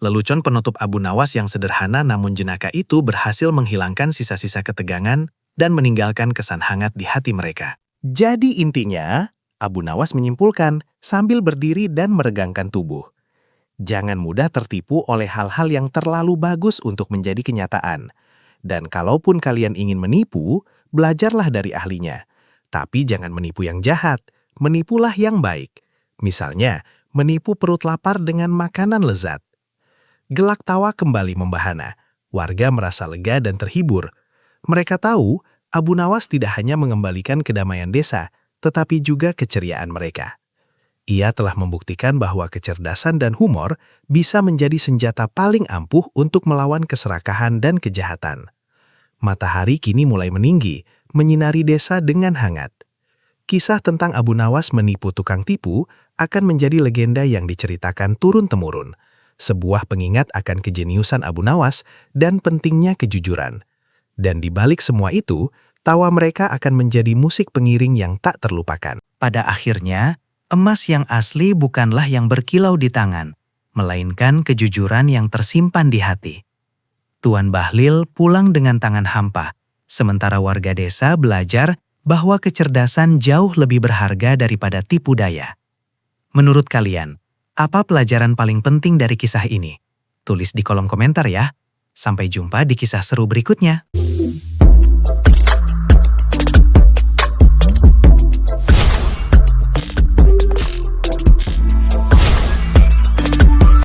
Lelucon penutup Abu Nawas yang sederhana namun jenaka itu berhasil menghilangkan sisa-sisa ketegangan dan meninggalkan kesan hangat di hati mereka. Jadi intinya, Abu Nawas menyimpulkan sambil berdiri dan meregangkan tubuh. Jangan mudah tertipu oleh hal-hal yang terlalu bagus untuk menjadi kenyataan. Dan kalaupun kalian ingin menipu, belajarlah dari ahlinya. Tapi jangan menipu yang jahat, menipulah yang baik. Misalnya, menipu perut lapar dengan makanan lezat. Gelak tawa kembali membahana. Warga merasa lega dan terhibur. Mereka tahu Abu Nawas tidak hanya mengembalikan kedamaian desa, tetapi juga keceriaan mereka. Ia telah membuktikan bahwa kecerdasan dan humor bisa menjadi senjata paling ampuh untuk melawan keserakahan dan kejahatan. Matahari kini mulai meninggi, menyinari desa dengan hangat. Kisah tentang Abu Nawas menipu tukang tipu akan menjadi legenda yang diceritakan turun-temurun. Sebuah pengingat akan kejeniusan Abu Nawas dan pentingnya kejujuran. Dan di balik semua itu, tawa mereka akan menjadi musik pengiring yang tak terlupakan. Pada akhirnya, emas yang asli bukanlah yang berkilau di tangan, melainkan kejujuran yang tersimpan di hati. Tuan Bahlil pulang dengan tangan hampa, sementara warga desa belajar bahwa kecerdasan jauh lebih berharga daripada tipu daya. Menurut kalian, apa pelajaran paling penting dari kisah ini? Tulis di kolom komentar ya. Sampai jumpa di kisah seru berikutnya.